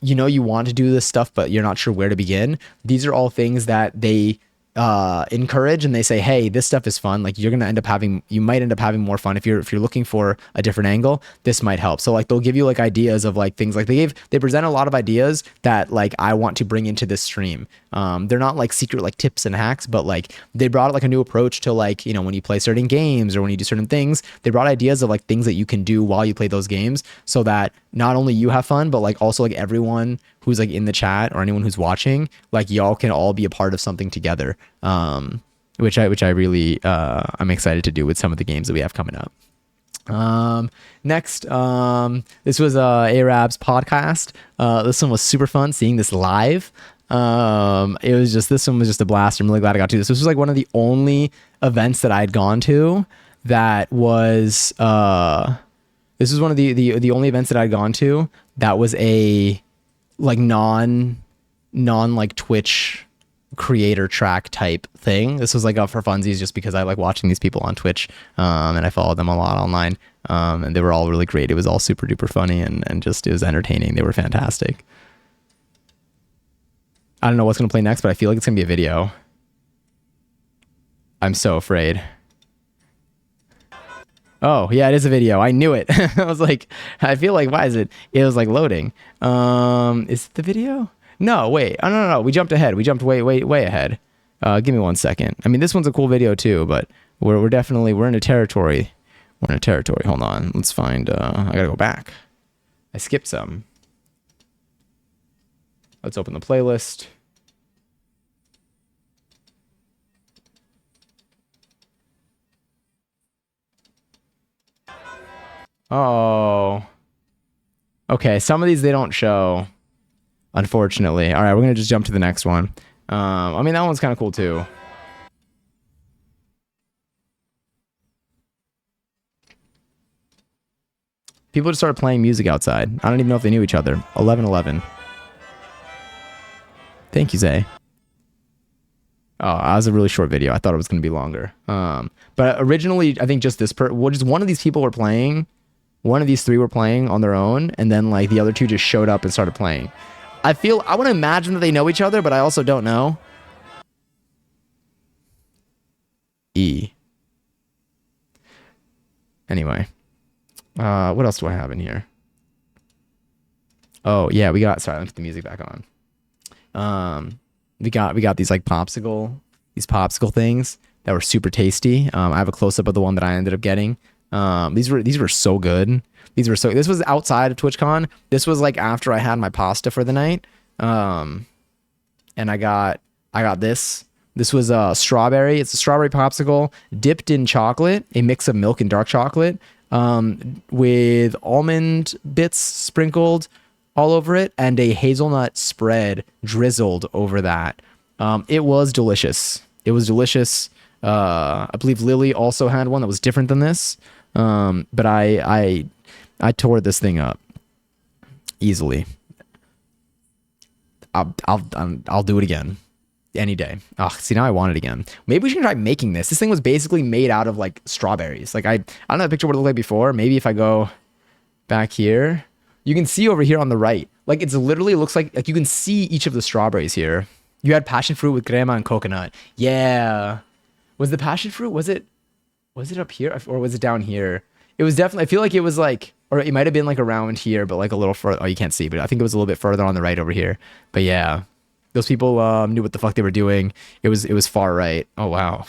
you know, you want to do this stuff, but you're not sure where to begin. These are all things that they encourage, and they say, hey, this stuff is fun. Like you might end up having more fun if you're looking for a different angle. This might help. So like they'll give you like ideas of like things like they present a lot of ideas that like I want to bring into this stream. They're not like secret like tips and hacks, but like they brought like a new approach to like, you know, when you play certain games or when you do certain things, they brought ideas of like things that you can do while you play those games, so that not only you have fun, but like also like everyone who's like in the chat or anyone who's watching, like y'all can all be a part of something together. Which I really I'm excited to do with some of the games that we have coming up. Next, this was Arab's podcast. This one was super fun seeing this live. This one was just a blast. I'm really glad I got to this. This was like one of the only events that I had gone to that was this was one of the only events that I'd gone to that was a like non like Twitch creator track type thing. This was like for funsies, just because I like watching these people on Twitch, and I followed them a lot online, and they were all really great. It was all super duper funny, and just it was entertaining. They were fantastic. I don't know what's gonna play next, but I feel like it's gonna be a video. I'm so afraid. Oh yeah, it is a video. I knew it. I was like, I feel like, why is it? It was like loading. Is it the video? No, wait. Oh, no. We jumped ahead. We jumped way ahead. Give me 1 second. I mean, this one's a cool video too, but we're definitely, we're in a territory. We're in a territory. Hold on. Let's find, I gotta go back. I skipped some. Let's open the playlist. Oh. Okay, some of these they don't show, unfortunately. All right, we're gonna just jump to the next one. I mean, that one's kind of cool too. People just started playing music outside. I don't even know if they knew each other. 11:11. Thank you, Zay. Oh, that was a really short video. I thought it was going to be longer. But originally, I think just just one of these people were playing. One of these three were playing on their own, and then like the other two just showed up and started playing. I want to imagine that they know each other, but I also don't know. Anyway, what else do I have in here? Oh yeah, sorry, let me put the music back on. We got these like popsicle things that were super tasty. I have a close up of the one that I ended up getting. These were so good. This was outside of TwitchCon. This was like after I had my pasta for the night. And I got this. This was a strawberry. It's a strawberry popsicle dipped in chocolate, a mix of milk and dark chocolate, with almond bits sprinkled all over it, and a hazelnut spread drizzled over that. It was delicious. I believe Lily also had one that was different than this. But I tore this thing up easily. I'll do it again any day. Oh, see, now I want it again. Maybe we should try making this. This thing was basically made out of like strawberries. Like I don't know the picture what it looked like before. Maybe if I go back here, you can see over here on the right, like it looks like you can see each of the strawberries here. You had passion fruit with crema and coconut. Yeah. Was the passion fruit, was it up here or was it down here? It was definitely, I feel like it was like, or it might have been like around here, but like a little further. Oh, you can't see, but I think it was a little bit further on the right over here. But yeah, Those people knew what the fuck they were doing. It was far right. Oh wow.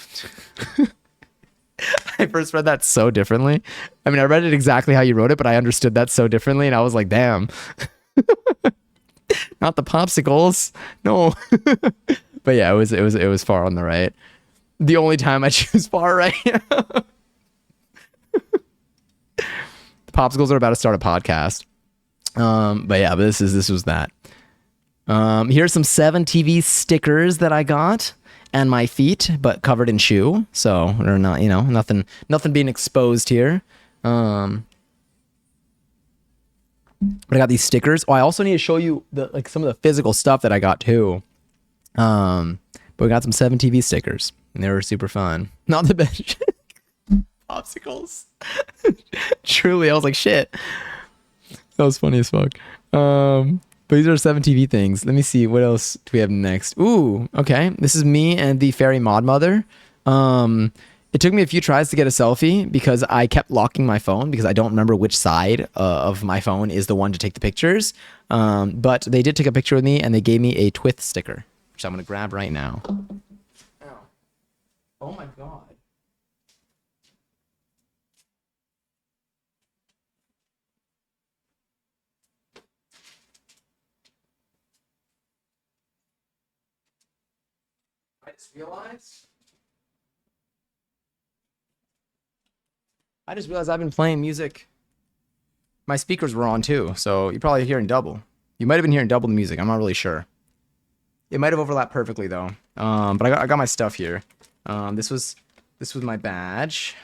I first read that so differently. I mean, I read it exactly how you wrote it, but I understood that so differently, and I was like, damn. Not the popsicles. No. But yeah, it was far on the right. The only time I choose far right. The popsicles are about to start a podcast. But yeah, but this was that. Here's some 7TV stickers that I got, and my feet, but covered in shoe. So they're not, nothing being exposed here. But I got these stickers. Oh, I also need to show you some of the physical stuff that I got too. But we got some 7TV stickers, and they were super fun. Not the best. Popsicles. Truly, I was like, shit. That was funny as fuck. But these are 7TV things. Let me see. What else do we have next? Ooh, okay. This is me and the fairy mod mother. It took me a few tries to get a selfie because I kept locking my phone because I don't remember which side of my phone is the one to take the pictures. But they did take a picture with me, and they gave me a twith sticker, which I'm going to grab right now. Ow. Oh my god. I just realized I've been playing music. My speakers were on too, so you're probably hearing double. You might have been hearing double the music. I'm not really sure. It might have overlapped perfectly though. But I got my stuff here. This was my badge.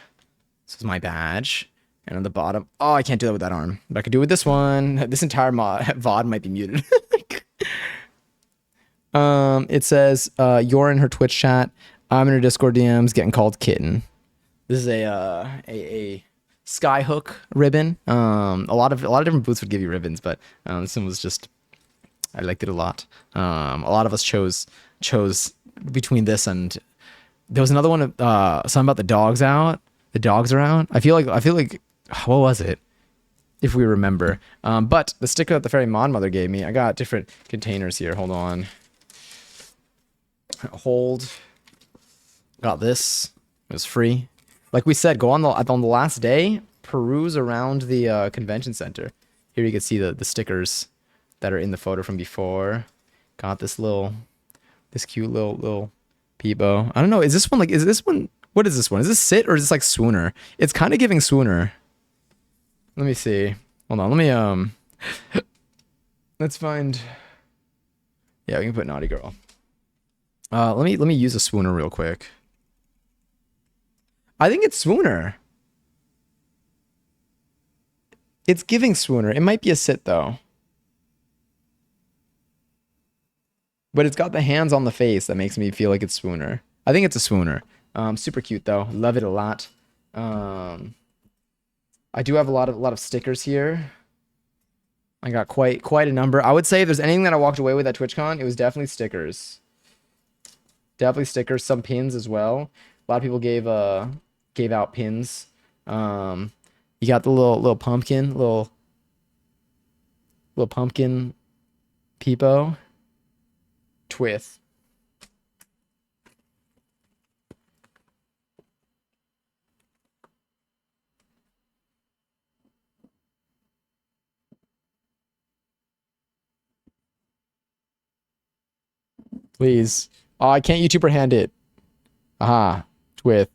This was my badge. And on the bottom, oh, I can't do that with that arm. But I could do it with this one. This entire VOD might be muted. It says, you're in her Twitch chat. I'm in her Discord DMs getting called kitten. This is a skyhook ribbon. A lot of different booths would give you ribbons, but this one was just, I liked it a lot. A lot of us chose between this and there was another one, something about the dogs out. The dogs are out. I feel like what was it? If we remember. But the sticker that the fairy mod mother gave me, I got different containers here. Hold on. Got this. It was free. Like we said, go on the last day, peruse around the convention center. Here you can see the stickers that are in the photo from before. Got this cute little peepo. I don't know. Is this one what is this one? Is this sit or is this like swooner? It's kind of giving swooner. Let me see. Hold on. Let me let's find. Yeah, we can put naughty girl. Let me use a swooner real quick. I think it's swooner. It's giving swooner. It might be a sit though. But it's got the hands on the face that makes me feel like it's swooner. I think it's a swooner. Super cute though. Love it a lot. I do have a lot of stickers here. I got quite a number. I would say if there's anything that I walked away with at TwitchCon, it was definitely stickers. Definitely stickers, some pins as well. A lot of people gave out pins. You got the little pumpkin, little pumpkin peepo. Twith. Please. Oh, I can't YouTuber hand it. Aha. Twith.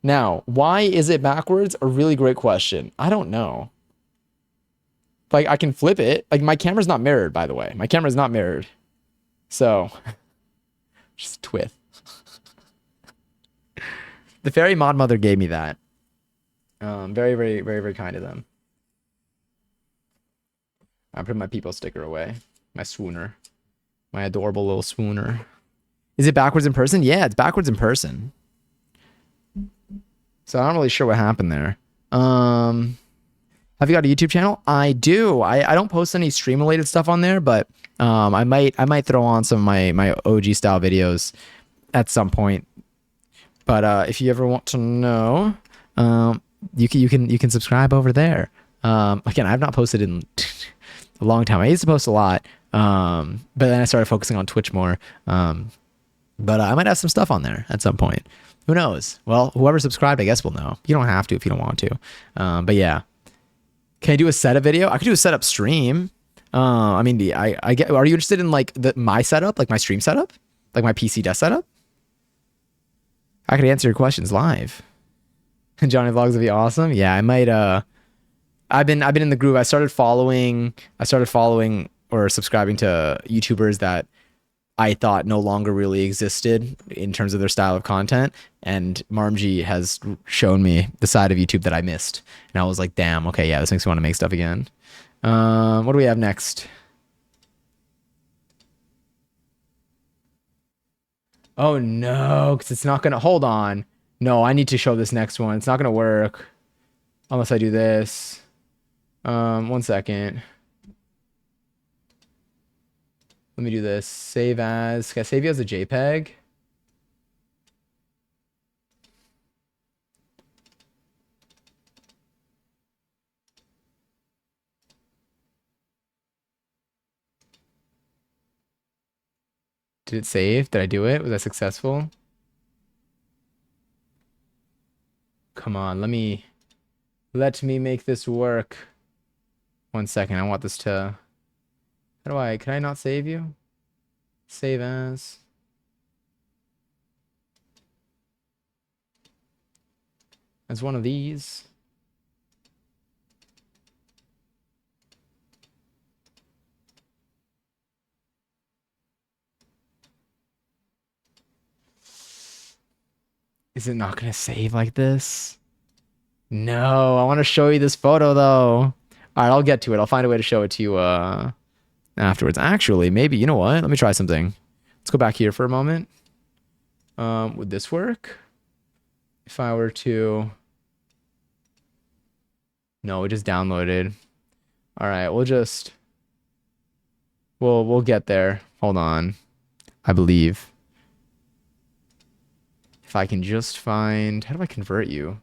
Now, why is it backwards? A really great question. I don't know. Like, I can flip it. Like, my camera's not mirrored, by the way. My camera's not mirrored. So, just twith. The fairy mod mother gave me that. Very, very, very, very kind of them. I put my people sticker away. My swooner. My adorable little swooner. Is it backwards in person? Yeah, it's backwards in person. So I'm not really sure what happened there. Have you got a YouTube channel? I do. I don't post any stream related stuff on there, but I might throw on some of my OG style videos at some point. But if you ever want to know, you can subscribe over there. Again, I've not posted in a long time. I used to post a lot. But then I started focusing on Twitch more. But I might have some stuff on there at some point. Who knows? Well, whoever subscribed, I guess will know. You don't have to if you don't want to. But yeah. Can I do a setup video? I could do a setup stream. I mean, I get. Are you interested in like my setup, like my stream setup, like my PC desk setup? I could answer your questions live. Johnny Vlogs would be awesome. Yeah, I might. I've been in the groove. I started following or subscribing to YouTubers that I thought no longer really existed in terms of their style of content. And Marmg has shown me the side of YouTube that I missed. And I was like, damn, okay, yeah, this makes me want to make stuff again. What do we have next? Oh no, because it's not gonna, hold on. No, I need to show this next one. It's not gonna work unless I do this. 1 second. Let me do this. Save as. Can I save you as a JPEG? Did it save? Did I do it? Was I successful? Come on, let me make this work. 1 second. I want this to. How do I? Can I not save you? Save as. As one of these. Is it not going to save like this? No, I want to show you this photo though. All right, I'll get to it. I'll find a way to show it to you afterwards. Actually, maybe, you know what? Let me try something. Let's go back here for a moment. Would this work? If I were to... No, it just downloaded. All right, we'll get there. Hold on. I believe. If I can just find... How do I convert you?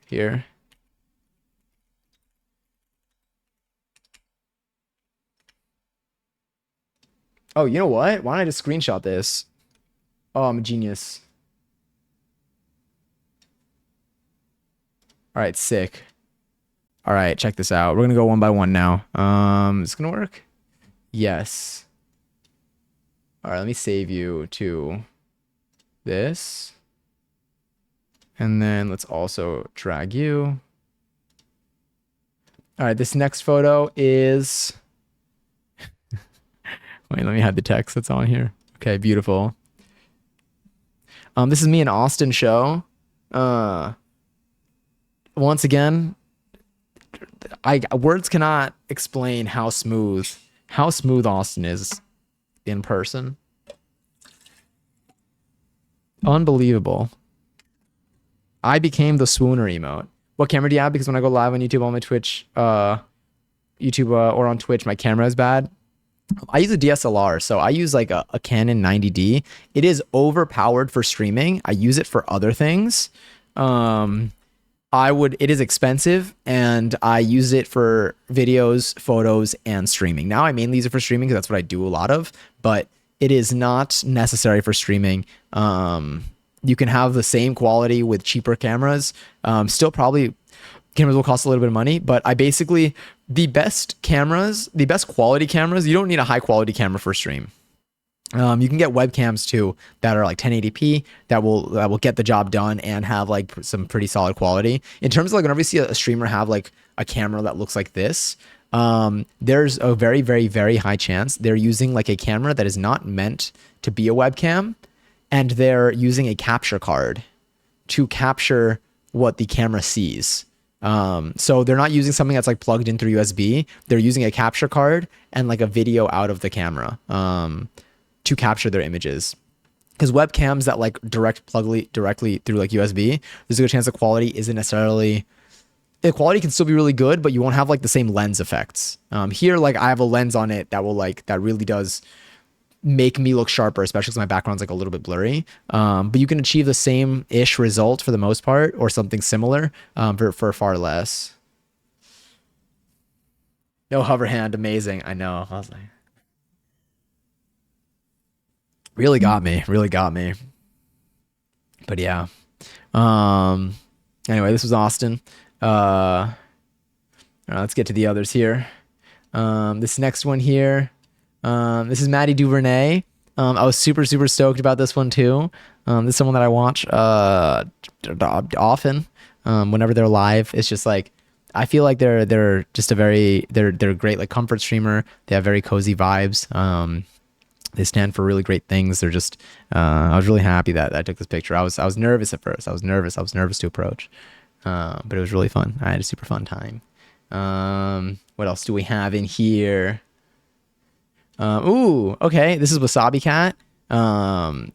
Here. Oh, you know what? Why don't I just screenshot this? Oh, I'm a genius. All right, sick. All right, check this out. We're going to go one by one now. Is this going to work? Yes. All right, let me save you to this. And then let's also drag you. All right, this next photo is... Wait, let me hide the text that's on here. Okay, beautiful. This is me and Austin show. Once again, words cannot explain how smooth Austin is in person. Unbelievable. I became the swooner emote. What camera do you have? Because when I go live on YouTube, on my Twitch, YouTube or on Twitch, my camera is bad. I use a DSLR, so I use like a Canon 90D. It is overpowered for streaming. I use it for other things. It is expensive, and I use it for videos, photos, and streaming. Now I mainly use it for streaming because that's what I do a lot of, but it is not necessary for streaming. You can have the same quality with cheaper cameras. Still probably cameras will cost a little bit of money, but the best quality cameras, you don't need a high quality camera for stream. You can get webcams too that are like 1080p that will get the job done and have like some pretty solid quality. In terms of like whenever you see a streamer have like a camera that looks like this, there's a very, very, very high chance they're using like a camera that is not meant to be a webcam, and they're using a capture card to capture what the camera sees. So they're not using something that's like plugged in through USB. They're using a capture card and like a video out of the camera to capture their images. Because webcams that like directly through like USB, there's a good chance the quality isn't necessarily... The quality can still be really good, but you won't have like the same lens effects. Here, like I have a lens on it that will like, that really does make me look sharper, especially because my background's like a little bit blurry. But you can achieve the same-ish result for the most part, or something similar for far less. No hover hand, amazing. I know. I was like, really got me. Really got me. But yeah. Um. Anyway, this was Austin. Let's get to the others here. This next one here. This is Maddie Duvernay. I was super stoked about this one too. This is someone that I watch often. Whenever they're live, it's just like I feel like they're just they're a great like comfort streamer. They have very cozy vibes. They stand for really great things. They're just I was really happy that I took this picture. I was nervous at first. I was nervous to approach. But it was really fun. I had a super fun time. What else do we have in here? Ooh, okay. This is Wasabi Cat.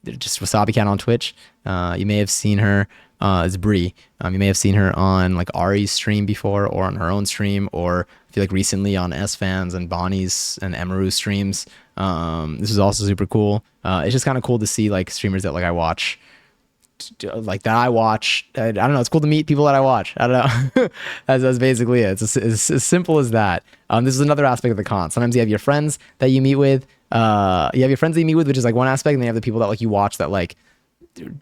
Just Wasabi Cat on Twitch. You may have seen her. It's Bree. You may have seen her on like Ari's stream before, or on her own stream, or I feel like recently on S Fans and Bonnie's and Emaru streams. This is also super cool. It's just kind of cool to see like streamers that like I watch. Like that I watch. I don't know. It's cool to meet people that I watch. I don't know. That's basically it. It's as simple as that. This is another aspect of the con. Sometimes you have your friends that you meet with. You have your friends that you meet with, which is like one aspect, and then you have the people that like you watch that like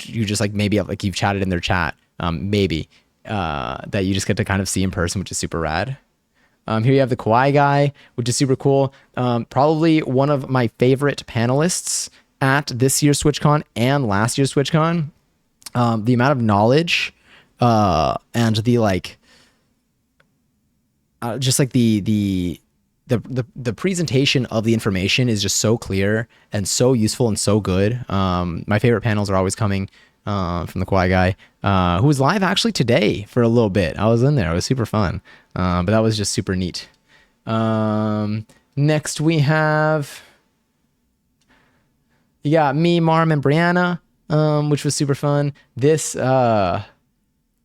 you just like maybe like you've chatted in their chat. Maybe that you just get to kind of see in person, which is super rad. Here you have the Kawaii guy, which is super cool. Probably one of my favorite panelists at this year's TwitchCon and last year's TwitchCon. The amount of knowledge and the like just like the presentation of the information is just so clear and so useful and so good. My favorite panels are always coming from the Kawaii guy, who was live actually today for a little bit. I was in there. It was super fun. But that was just super neat. Next we have you got me, Marm, and Brianna. Which was super fun. This, I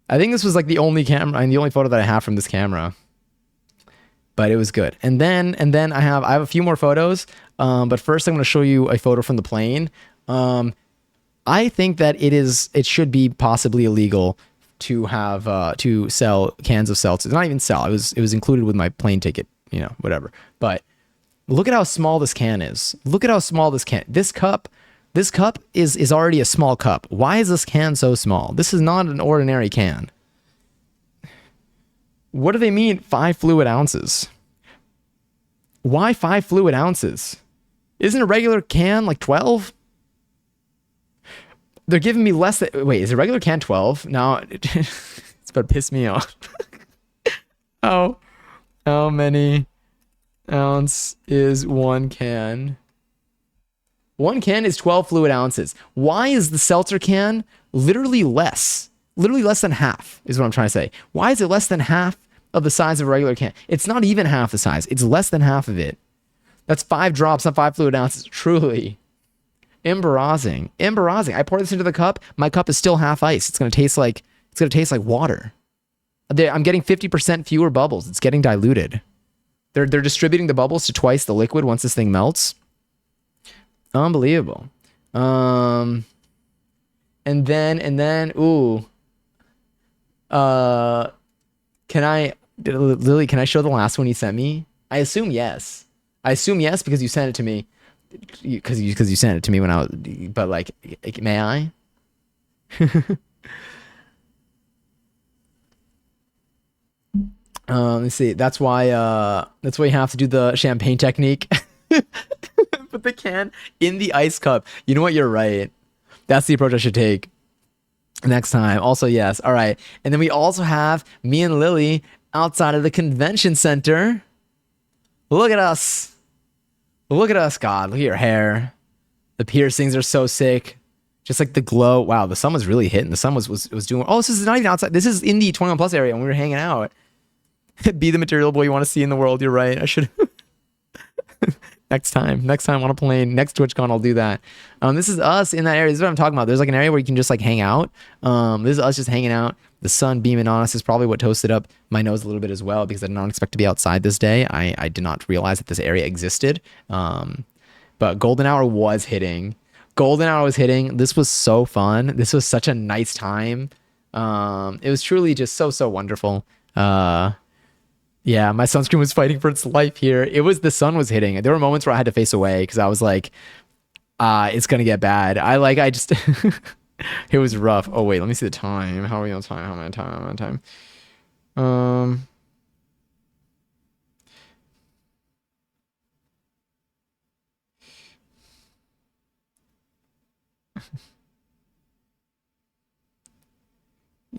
think this was like the only camera and the only photo that I have from this camera, but it was good. And then I have a few more photos. But first I'm going to show you a photo from the plane. I think that it should be possibly illegal to have, to sell cans of seltzer. Not even sell. It was included with my plane ticket, you know, whatever. But look at how small this can is. Look at how small this can, this cup is already a small cup. Why is this can so small? This is not an ordinary can. What do they mean 5 fluid ounces? Why 5 fluid ounces? Isn't a regular can like 12? They're giving me less than... Wait, is a regular can 12? No, it's about to piss me off. How many ounce is one can? One can is 12 fluid ounces. Why is the seltzer can literally less? Literally less than half is what I'm trying to say. Why is it less than half of the size of a regular can? It's not even half the size. It's less than half of it. That's 5 drops, not 5 fluid ounces. Truly. Embarrassing. I pour this into the cup. My cup is still half ice. It's gonna taste like water. I'm getting 50% fewer bubbles. It's getting diluted. They're distributing the bubbles to twice the liquid once this thing melts. Unbelievable. And then, ooh. Lily, can I show the last one you sent me? I assume yes. Because you sent it to me. Because you sent it to me when I was, but like, may I? Let's see. That's why you have to do the champagne technique. Put the can in the ice cup. You know what? You're right. That's the approach I should take next time. Also, yes. All right. And then we also have me and Lily outside of the convention center. Look at us. Look at us, God. Look at your hair. The piercings are so sick. Just like the glow. Wow, the sun was really hitting. The sun was doing... Oh, this is not even outside. This is in the 21 plus area when we were hanging out. Be the material boy you want to see in the world. You're right. I should... Next time on a plane, next TwitchCon, I'll do that. This is us in that area. This is what I'm talking about. There's like an area where you can just like hang out. This is us just hanging out. The sun beaming on us is probably what toasted up my nose a little bit as well, because I did not expect to be outside this day. I did not realize that this area existed. But golden hour was hitting. This was so fun. This was such a nice time. It was truly just so wonderful. Yeah, my sunscreen was fighting for its life here. It was the sun was hitting. There were moments where I had to face away because I was like, it's gonna get bad. I just it was rough. Oh wait, let me see the time. How are we on time? How am I on time? How am I on time? Um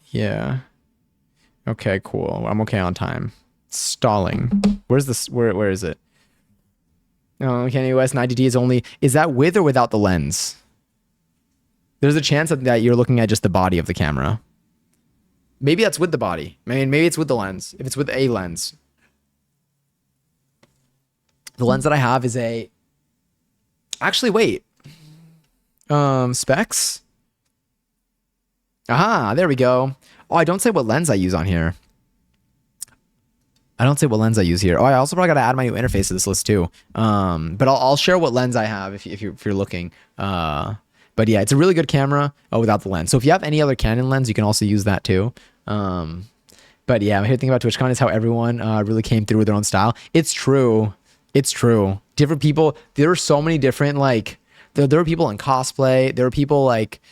yeah. Okay, cool. I'm okay on time. Stalling. Where's this? Where is it? Oh, Kanye West 90D is only. Is that with or without the lens? There's a chance that you're looking at just the body of the camera. Maybe that's with the body. I mean, maybe it's with the lens. If it's with a lens, the lens that I have is a. Actually, wait. Specs. Aha, there we go. Oh, I don't say what lens I use on here. I don't say what lens I use here. Oh, I also probably got to add my new interface to this list too. But I'll share what lens I have if you're looking. But yeah, it's a really good camera without the lens. So if you have any other Canon lens, you can also use that too. But yeah, my favorite thing about TwitchCon is how everyone really came through with their own style. It's true. It's true. Different people. There are so many different like. There are people in cosplay. There are people like.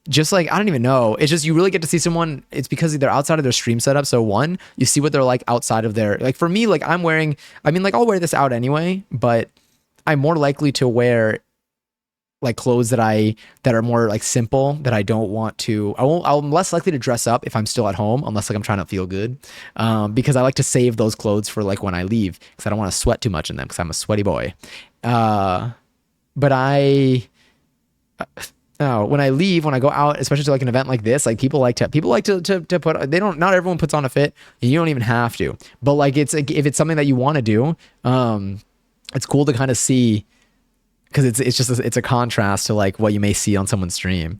Just like, I don't even know. It's just, you really get to see someone. It's because they're outside of their stream setup. So one, you see what they're like outside of their, like for me, like I'll wear this out anyway, but I'm more likely to wear like clothes that are more like simple that I don't want to, I'm less likely to dress up if I'm still at home, unless like I'm trying to feel good. Because I like to save those clothes for like when I leave, because I don't want to sweat too much in them because I'm a sweaty boy. But when I leave, when I go out, especially to like an event like this, like people like to put, not everyone puts on a fit, and you don't even have to, but like if it's something that you want to do, it's cool to kind of see, because it's a contrast to like what you may see on someone's stream.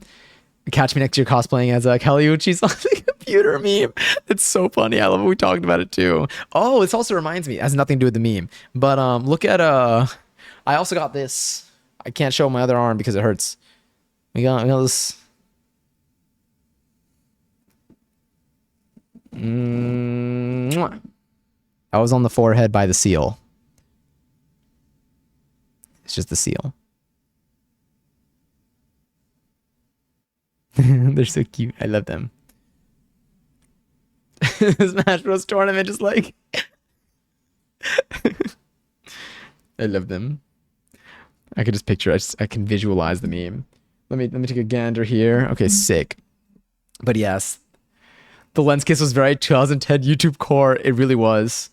Catch me next year cosplaying as Kelly Uchis on the computer meme. It's so funny. I love it. We talked about it too. Oh, this also reminds me, it has nothing to do with the meme, but look at I also got this. I can't show my other arm because it hurts. We got this. That was on the forehead by the seal. It's just the seal. They're so cute. I love them. Smash Bros. Tournament just like. I love them. I could just picture. I can visualize the meme. Let me take a gander here. Okay, sick. But yes, the lens case was very 2010 YouTube core. It really was.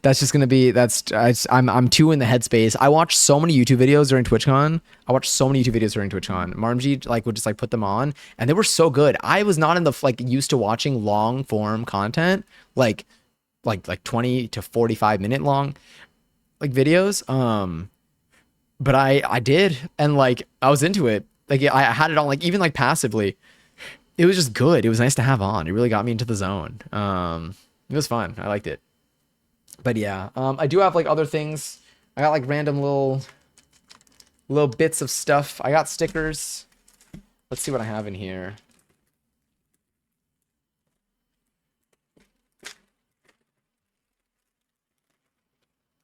That's just gonna be. I'm too in the headspace. I watched so many YouTube videos during TwitchCon. Marmji like would just like put them on, and they were so good. I was not in the like used to watching long form content, like 20 to 45 minute long like videos. But I did, and like I was into it. Like I had it on like even like passively. It was just good. It was nice to have on. It really got me into the zone. It was fun. I liked it. But yeah, I do have like other things. I got like random little bits of stuff. I got stickers. Let's see what I have in here.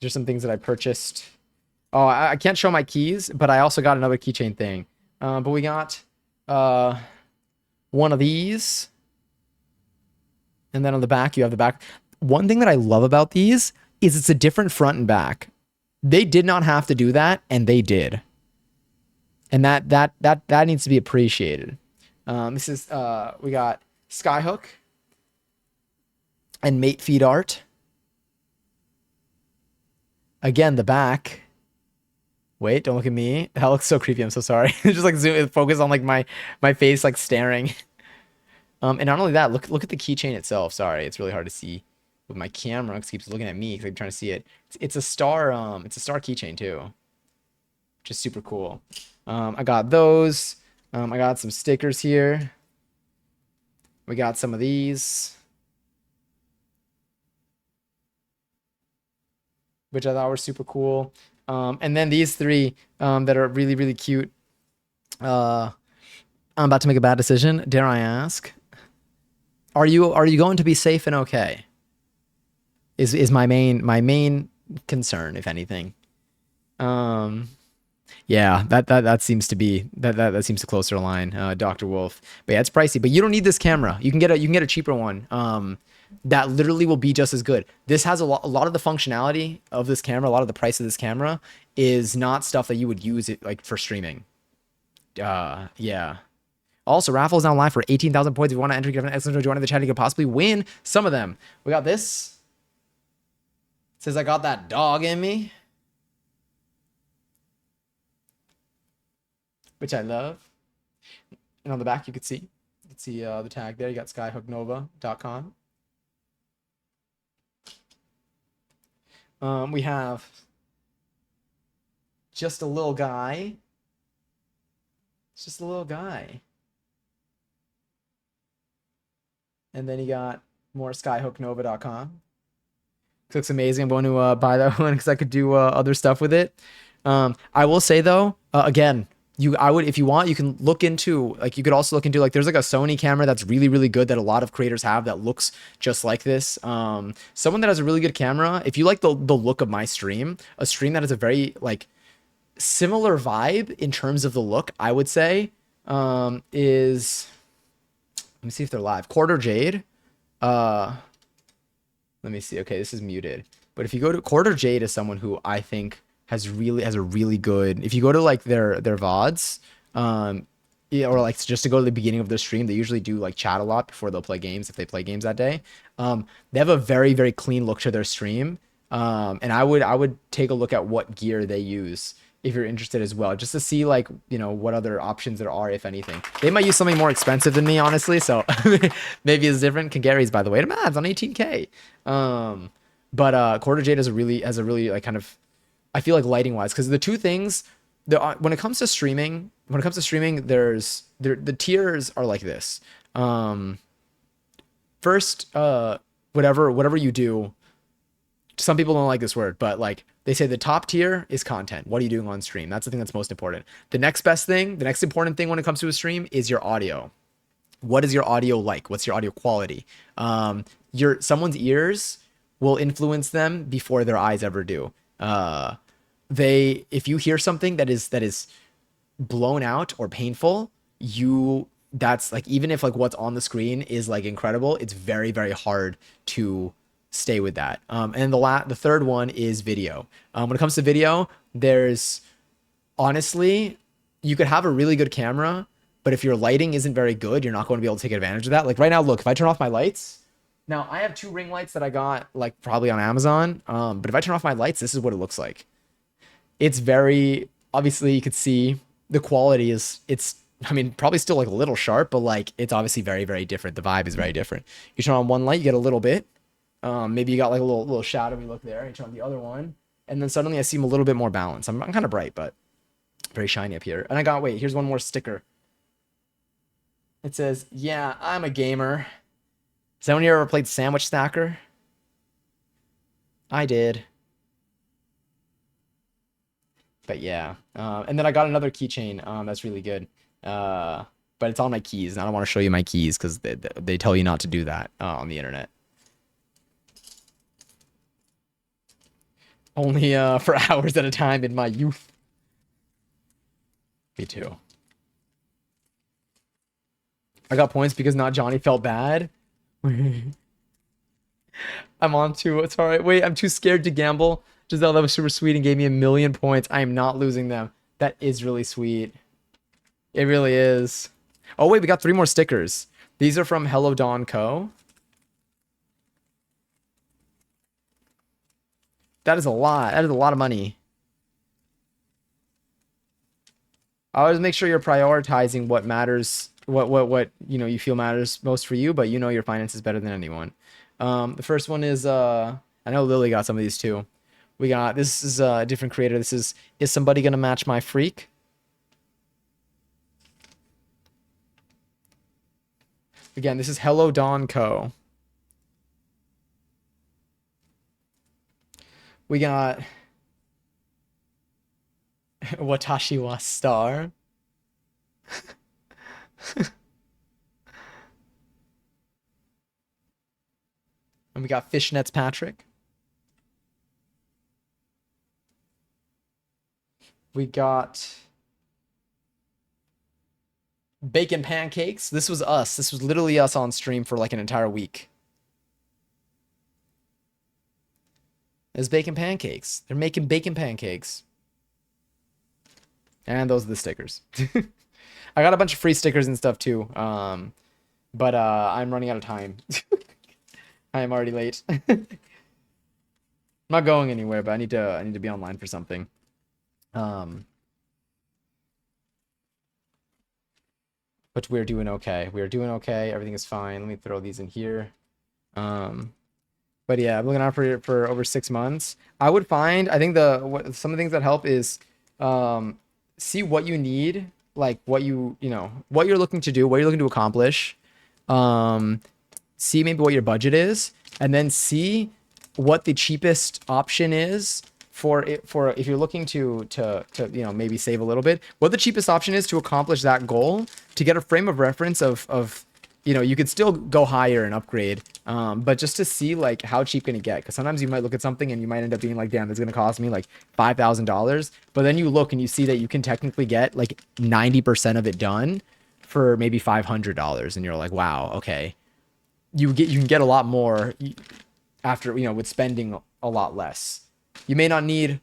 There's some things that I purchased. Oh, I can't show my keys, but I also got another keychain thing. But we got one of these. And then on the back, you have the back. One thing that I love about these is it's a different front and back. They did not have to do that, and they did. And that needs to be appreciated. This is we got Skyhook and Mate Feed Art. Again, the back. Wait, don't look at me. That looks so creepy. I'm so sorry. Just like zoom, focus on like my face, like staring. And not only that, look at the keychain itself. Sorry, it's really hard to see with my camera. It keeps looking at me because I'm trying to see it. It's a star. It's a star keychain too, which is super cool. I got those. I got some stickers here. We got some of these, which I thought were super cool. And then these three that are really, really cute. I'm about to make a bad decision. Dare I ask? Are you going to be safe and okay? is my main concern, if anything. Um, yeah, that seems to be that seems to closer align, Dr. Wolf. But yeah, it's pricey. But you don't need this camera. You can get a cheaper one. That literally will be just as good. This has a lot of the functionality of this camera, a lot of the price of this camera is not stuff that you would use it like for streaming. Yeah. Also, raffle is now live for 18,000 points. If you want to enter, give an excellent join in the chat. You could possibly win some of them. We got this. It says I got that dog in me, which I love. And on the back, you could see the tag there. You got skyhooknova.com. We have just a little guy. It's just a little guy. And then you got more skyhooknova.com. It looks amazing. I'm going to buy that one because I could do other stuff with it. I will say though, again, I would, if you want, you can look into, like, you could also look into, like, there's like a Sony camera that's really, really good that a lot of creators have that looks just like this. Someone that has a really good camera, if you like the look of my stream, a stream that has a very like similar vibe in terms of the look, I would say, is, let me see if they're live. Quarter Jade. Let me see. Okay, this is muted. But if you go to Quarter Jade is someone who I think has a really good. If you go to like their VODs, yeah, or like just to go to the beginning of their stream, they usually do like chat a lot before they'll play games if they play games that day. They have a very, very clean look to their stream. And I would take a look at what gear they use if you're interested as well, just to see, like, you know, what other options there are, if anything. They might use something more expensive than me, honestly, so maybe it's different. Kagari's, by the way, to Mads on 18K. But Quarter Jade has a really like kind of, I feel like, lighting wise, because the two things, when it comes to streaming, there's the tiers are like this. First, whatever you do, some people don't like this word, but like they say the top tier is content. What are you doing on stream? That's the thing that's most important. The next best thing, the next important thing when it comes to a stream is your audio. What is your audio like? What's your audio quality? Someone's ears will influence them before their eyes ever do. If you hear something that is blown out or painful, that's like, even if like what's on the screen is like incredible, it's very, very hard to stay with that. And the third one is video. When it comes to video, there's, honestly, you could have a really good camera, but if your lighting isn't very good, you're not going to be able to take advantage of that. Like right now, look, if I turn off my lights, now I have 2 ring lights that I got like probably on Amazon. But if I turn off my lights, this is what it looks like. It's very, obviously you could see the quality it's, I mean, probably still like a little sharp, but like it's obviously very, very different. The vibe is very different. You turn on one light, you get a little bit. Maybe you got like a little shadowy look there. You turn on the other one, and then suddenly I seem a little bit more balanced. I'm kind of bright, but very shiny up here. And I got, wait, here's one more sticker. It says, "Yeah, I'm a gamer." Has anyone here ever played Sandwich Stacker? I did. But yeah, and then I got another keychain that's really good. But it's on my keys, and I don't want to show you my keys because they tell you not to do that on the internet. Only for hours at a time in my youth. Me too. I got points because not Johnny felt bad. I'm on to, it's all right. Wait, I'm too scared to gamble. Giselle, that was super sweet and gave me 1,000,000 points. I am not losing them. That is really sweet. It really is. Oh wait, we got 3 more stickers. These are from Hello Dawn Co. That is a lot. That is a lot of money. I always make sure you're prioritizing what matters, what you know you feel matters most for you, but you know your finances better than anyone. The first one is I know Lily got some of these too. We got, this is a different creator. This is somebody gonna match my freak? Again, this is Hello Dawn Co. We got Watashi wa Star. And we got Fishnets Patrick. We got bacon pancakes. This was us. This was literally us on stream for like an entire week. There's bacon pancakes. They're making bacon pancakes. And those are the stickers. I got a bunch of free stickers and stuff too. But I'm running out of time. I am already late. I'm not going anywhere, but I need to be online for something. But we're doing okay. We're doing okay. Everything is fine. Let me throw these in here. But yeah, I'm looking out for over 6 months. I would find, I think some of the things that help is see what you need, like what what you're looking to do, what you're looking to accomplish. See maybe what your budget is, and then see what the cheapest option is for if you're looking to maybe save a little bit, what the cheapest option is to accomplish that goal, to get a frame of reference of you could still go higher and upgrade, but just to see like how cheap can it get, because sometimes you might look at something and you might end up being like, damn, this is gonna cost me like $5,000, but then you look and you see that you can technically get like 90% of it done for maybe $500, and you're like, wow, okay, you can get a lot more after with spending a lot less. You may not need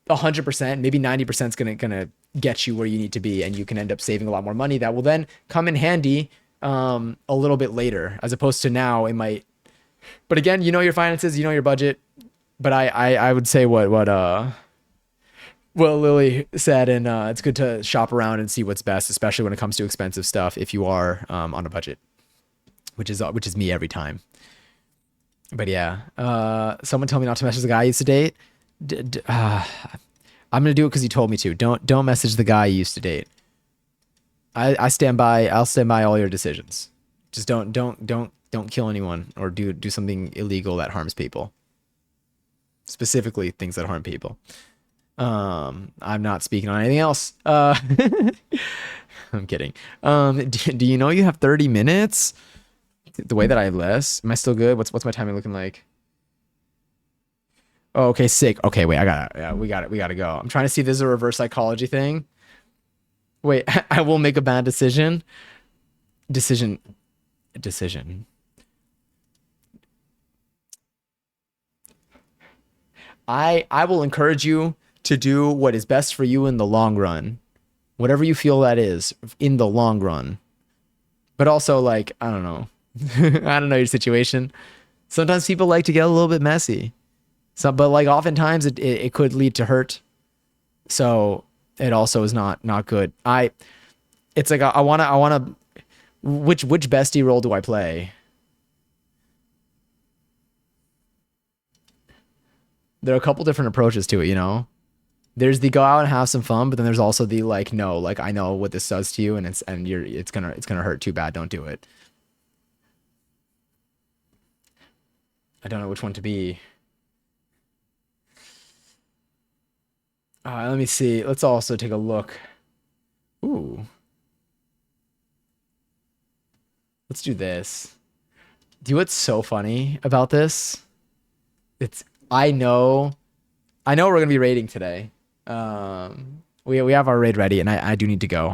100%, maybe 90% is gonna get you where you need to be, and you can end up saving a lot more money that will then come in handy a little bit later, as opposed to now it might. But again, your finances, your budget. But I would say what Lily said, and it's good to shop around and see what's best, especially when it comes to expensive stuff if you are on a budget, which is me every time. But yeah, someone told me not to message the guy I used to date. I'm gonna do it because he told me to. Don't message the guy you used to date. I'll stand by all your decisions. Just don't kill anyone or do something illegal that harms people. Specifically things that harm people. I'm not speaking on anything else. I'm kidding. Do you know you have 30 minutes? The way that I have less. Am I still good? What's my timing looking like? Oh, okay, sick. Okay, wait, we gotta go. I'm trying to see if this is a reverse psychology thing. Wait, I will make a bad decision. Decision. I will encourage you to do what is best for you in the long run. Whatever you feel that is in the long run. But also, like, I don't know. I don't know your situation. Sometimes people like to get a little bit messy. But like oftentimes it could lead to hurt. So it also is not good. It's like I wanna which bestie role do I play? There are a couple different approaches to it, There's the go out and have some fun, but then there's also the like, no, like I know what this does to you, and it's gonna hurt too bad. Don't do it. I don't know which one to be. Let me see. Let's also take a look. Ooh. Let's do this. Do you know what's so funny about this? I know we're gonna be raiding today. We have our raid ready, and I do need to go.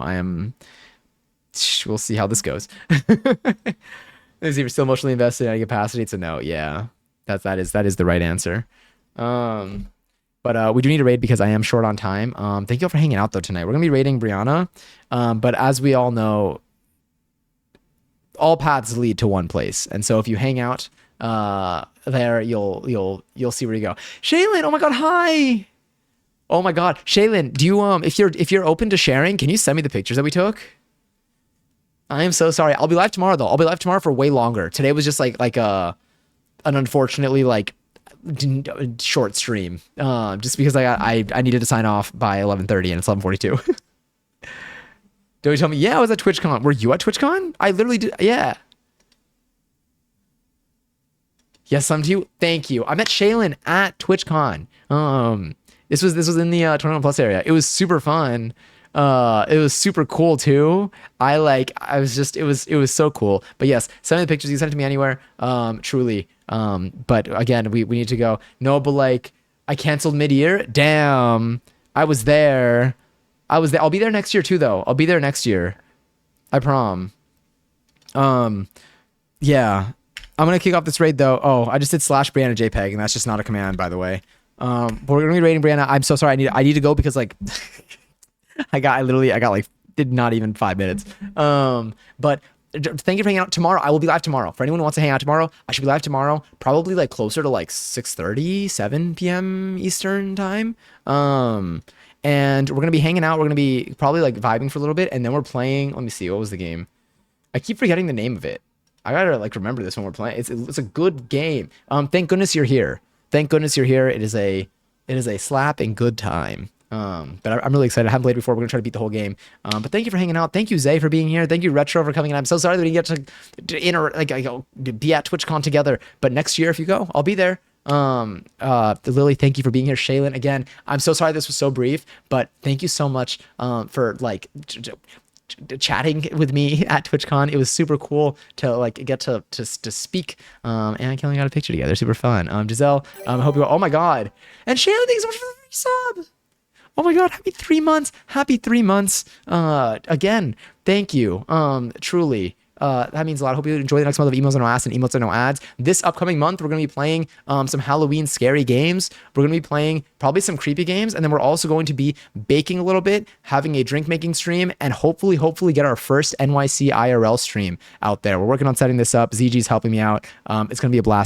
We'll see how this goes. Is he still emotionally invested in any capacity? It's a no. Yeah, that is the right answer. But we do need to raid because I am short on time. Thank you all for hanging out though tonight. We're gonna be raiding Brianna. But as we all know, all paths lead to one place, and so if you hang out there, you'll see where you go. Shaylin, oh my god, hi. Oh my god, Shaylin, do you if you're open to sharing, can you send me the pictures that we took? I am so sorry. I'll be live tomorrow though. I'll be live tomorrow for way longer. Today was just like an unfortunately like short stream. Just because I needed to sign off by 11:30 and it's 11:42. Don't you tell me? Yeah, I was at TwitchCon. Were you at TwitchCon? I literally did. Yeah. Yes, I'm to you. Thank you. I met Shaylin at TwitchCon. This was in the Tournament Plus area. It was super fun. It was super cool too. It was so cool. But yes, send me the pictures. You can send it to me anywhere. Truly. But again, we need to go. No, but like I canceled mid-year. Damn. I was there. I was there. I'll be there next year too, though. I'll be there next year. I prom. Yeah. I'm gonna kick off this raid though. Oh, I just did slash Brianna JPEG, and that's just not a command, by the way. But we're gonna be raiding Brianna. I'm so sorry. I need to go because like I got like did not even 5 minutes. But thank you for hanging out tomorrow. I will be live tomorrow. For anyone who wants to hang out tomorrow, I should be live tomorrow, probably like closer to like 6:30, 7 p.m. Eastern time. And we're gonna be hanging out. We're gonna be probably like vibing for a little bit, and then we're playing. Let me see, what was the game? I keep forgetting the name of it. I gotta like remember this when we're playing. It's a good game. Thank goodness you're here. Thank goodness you're here. It is a slap and good time. But I'm really excited. I haven't played before. We're gonna try to beat the whole game. But thank you for hanging out. Thank you, Zay, for being here. Thank you, Retro, for coming in. I'm so sorry that we didn't get to be at TwitchCon together. But next year, if you go, I'll be there. Lily, thank you for being here. Shaylin, again, I'm so sorry this was so brief, but thank you so much for like chatting with me at TwitchCon. It was super cool to like get to speak. And I only got a picture together. Super fun. Giselle, I hope you. Oh my god. And Shaylin, thanks so much for the sub. Oh my god, happy 3 months. Happy 3 months. Again, thank you. Truly. That means a lot. I hope you enjoy the next month of Emos and No Ass and Emotes and No Ads. This upcoming month, we're going to be playing some Halloween scary games. We're going to be playing probably some creepy games. And then we're also going to be baking a little bit, having a drink making stream, and hopefully get our first NYC IRL stream out there. We're working on setting this up. ZG's helping me out. It's going to be a blast.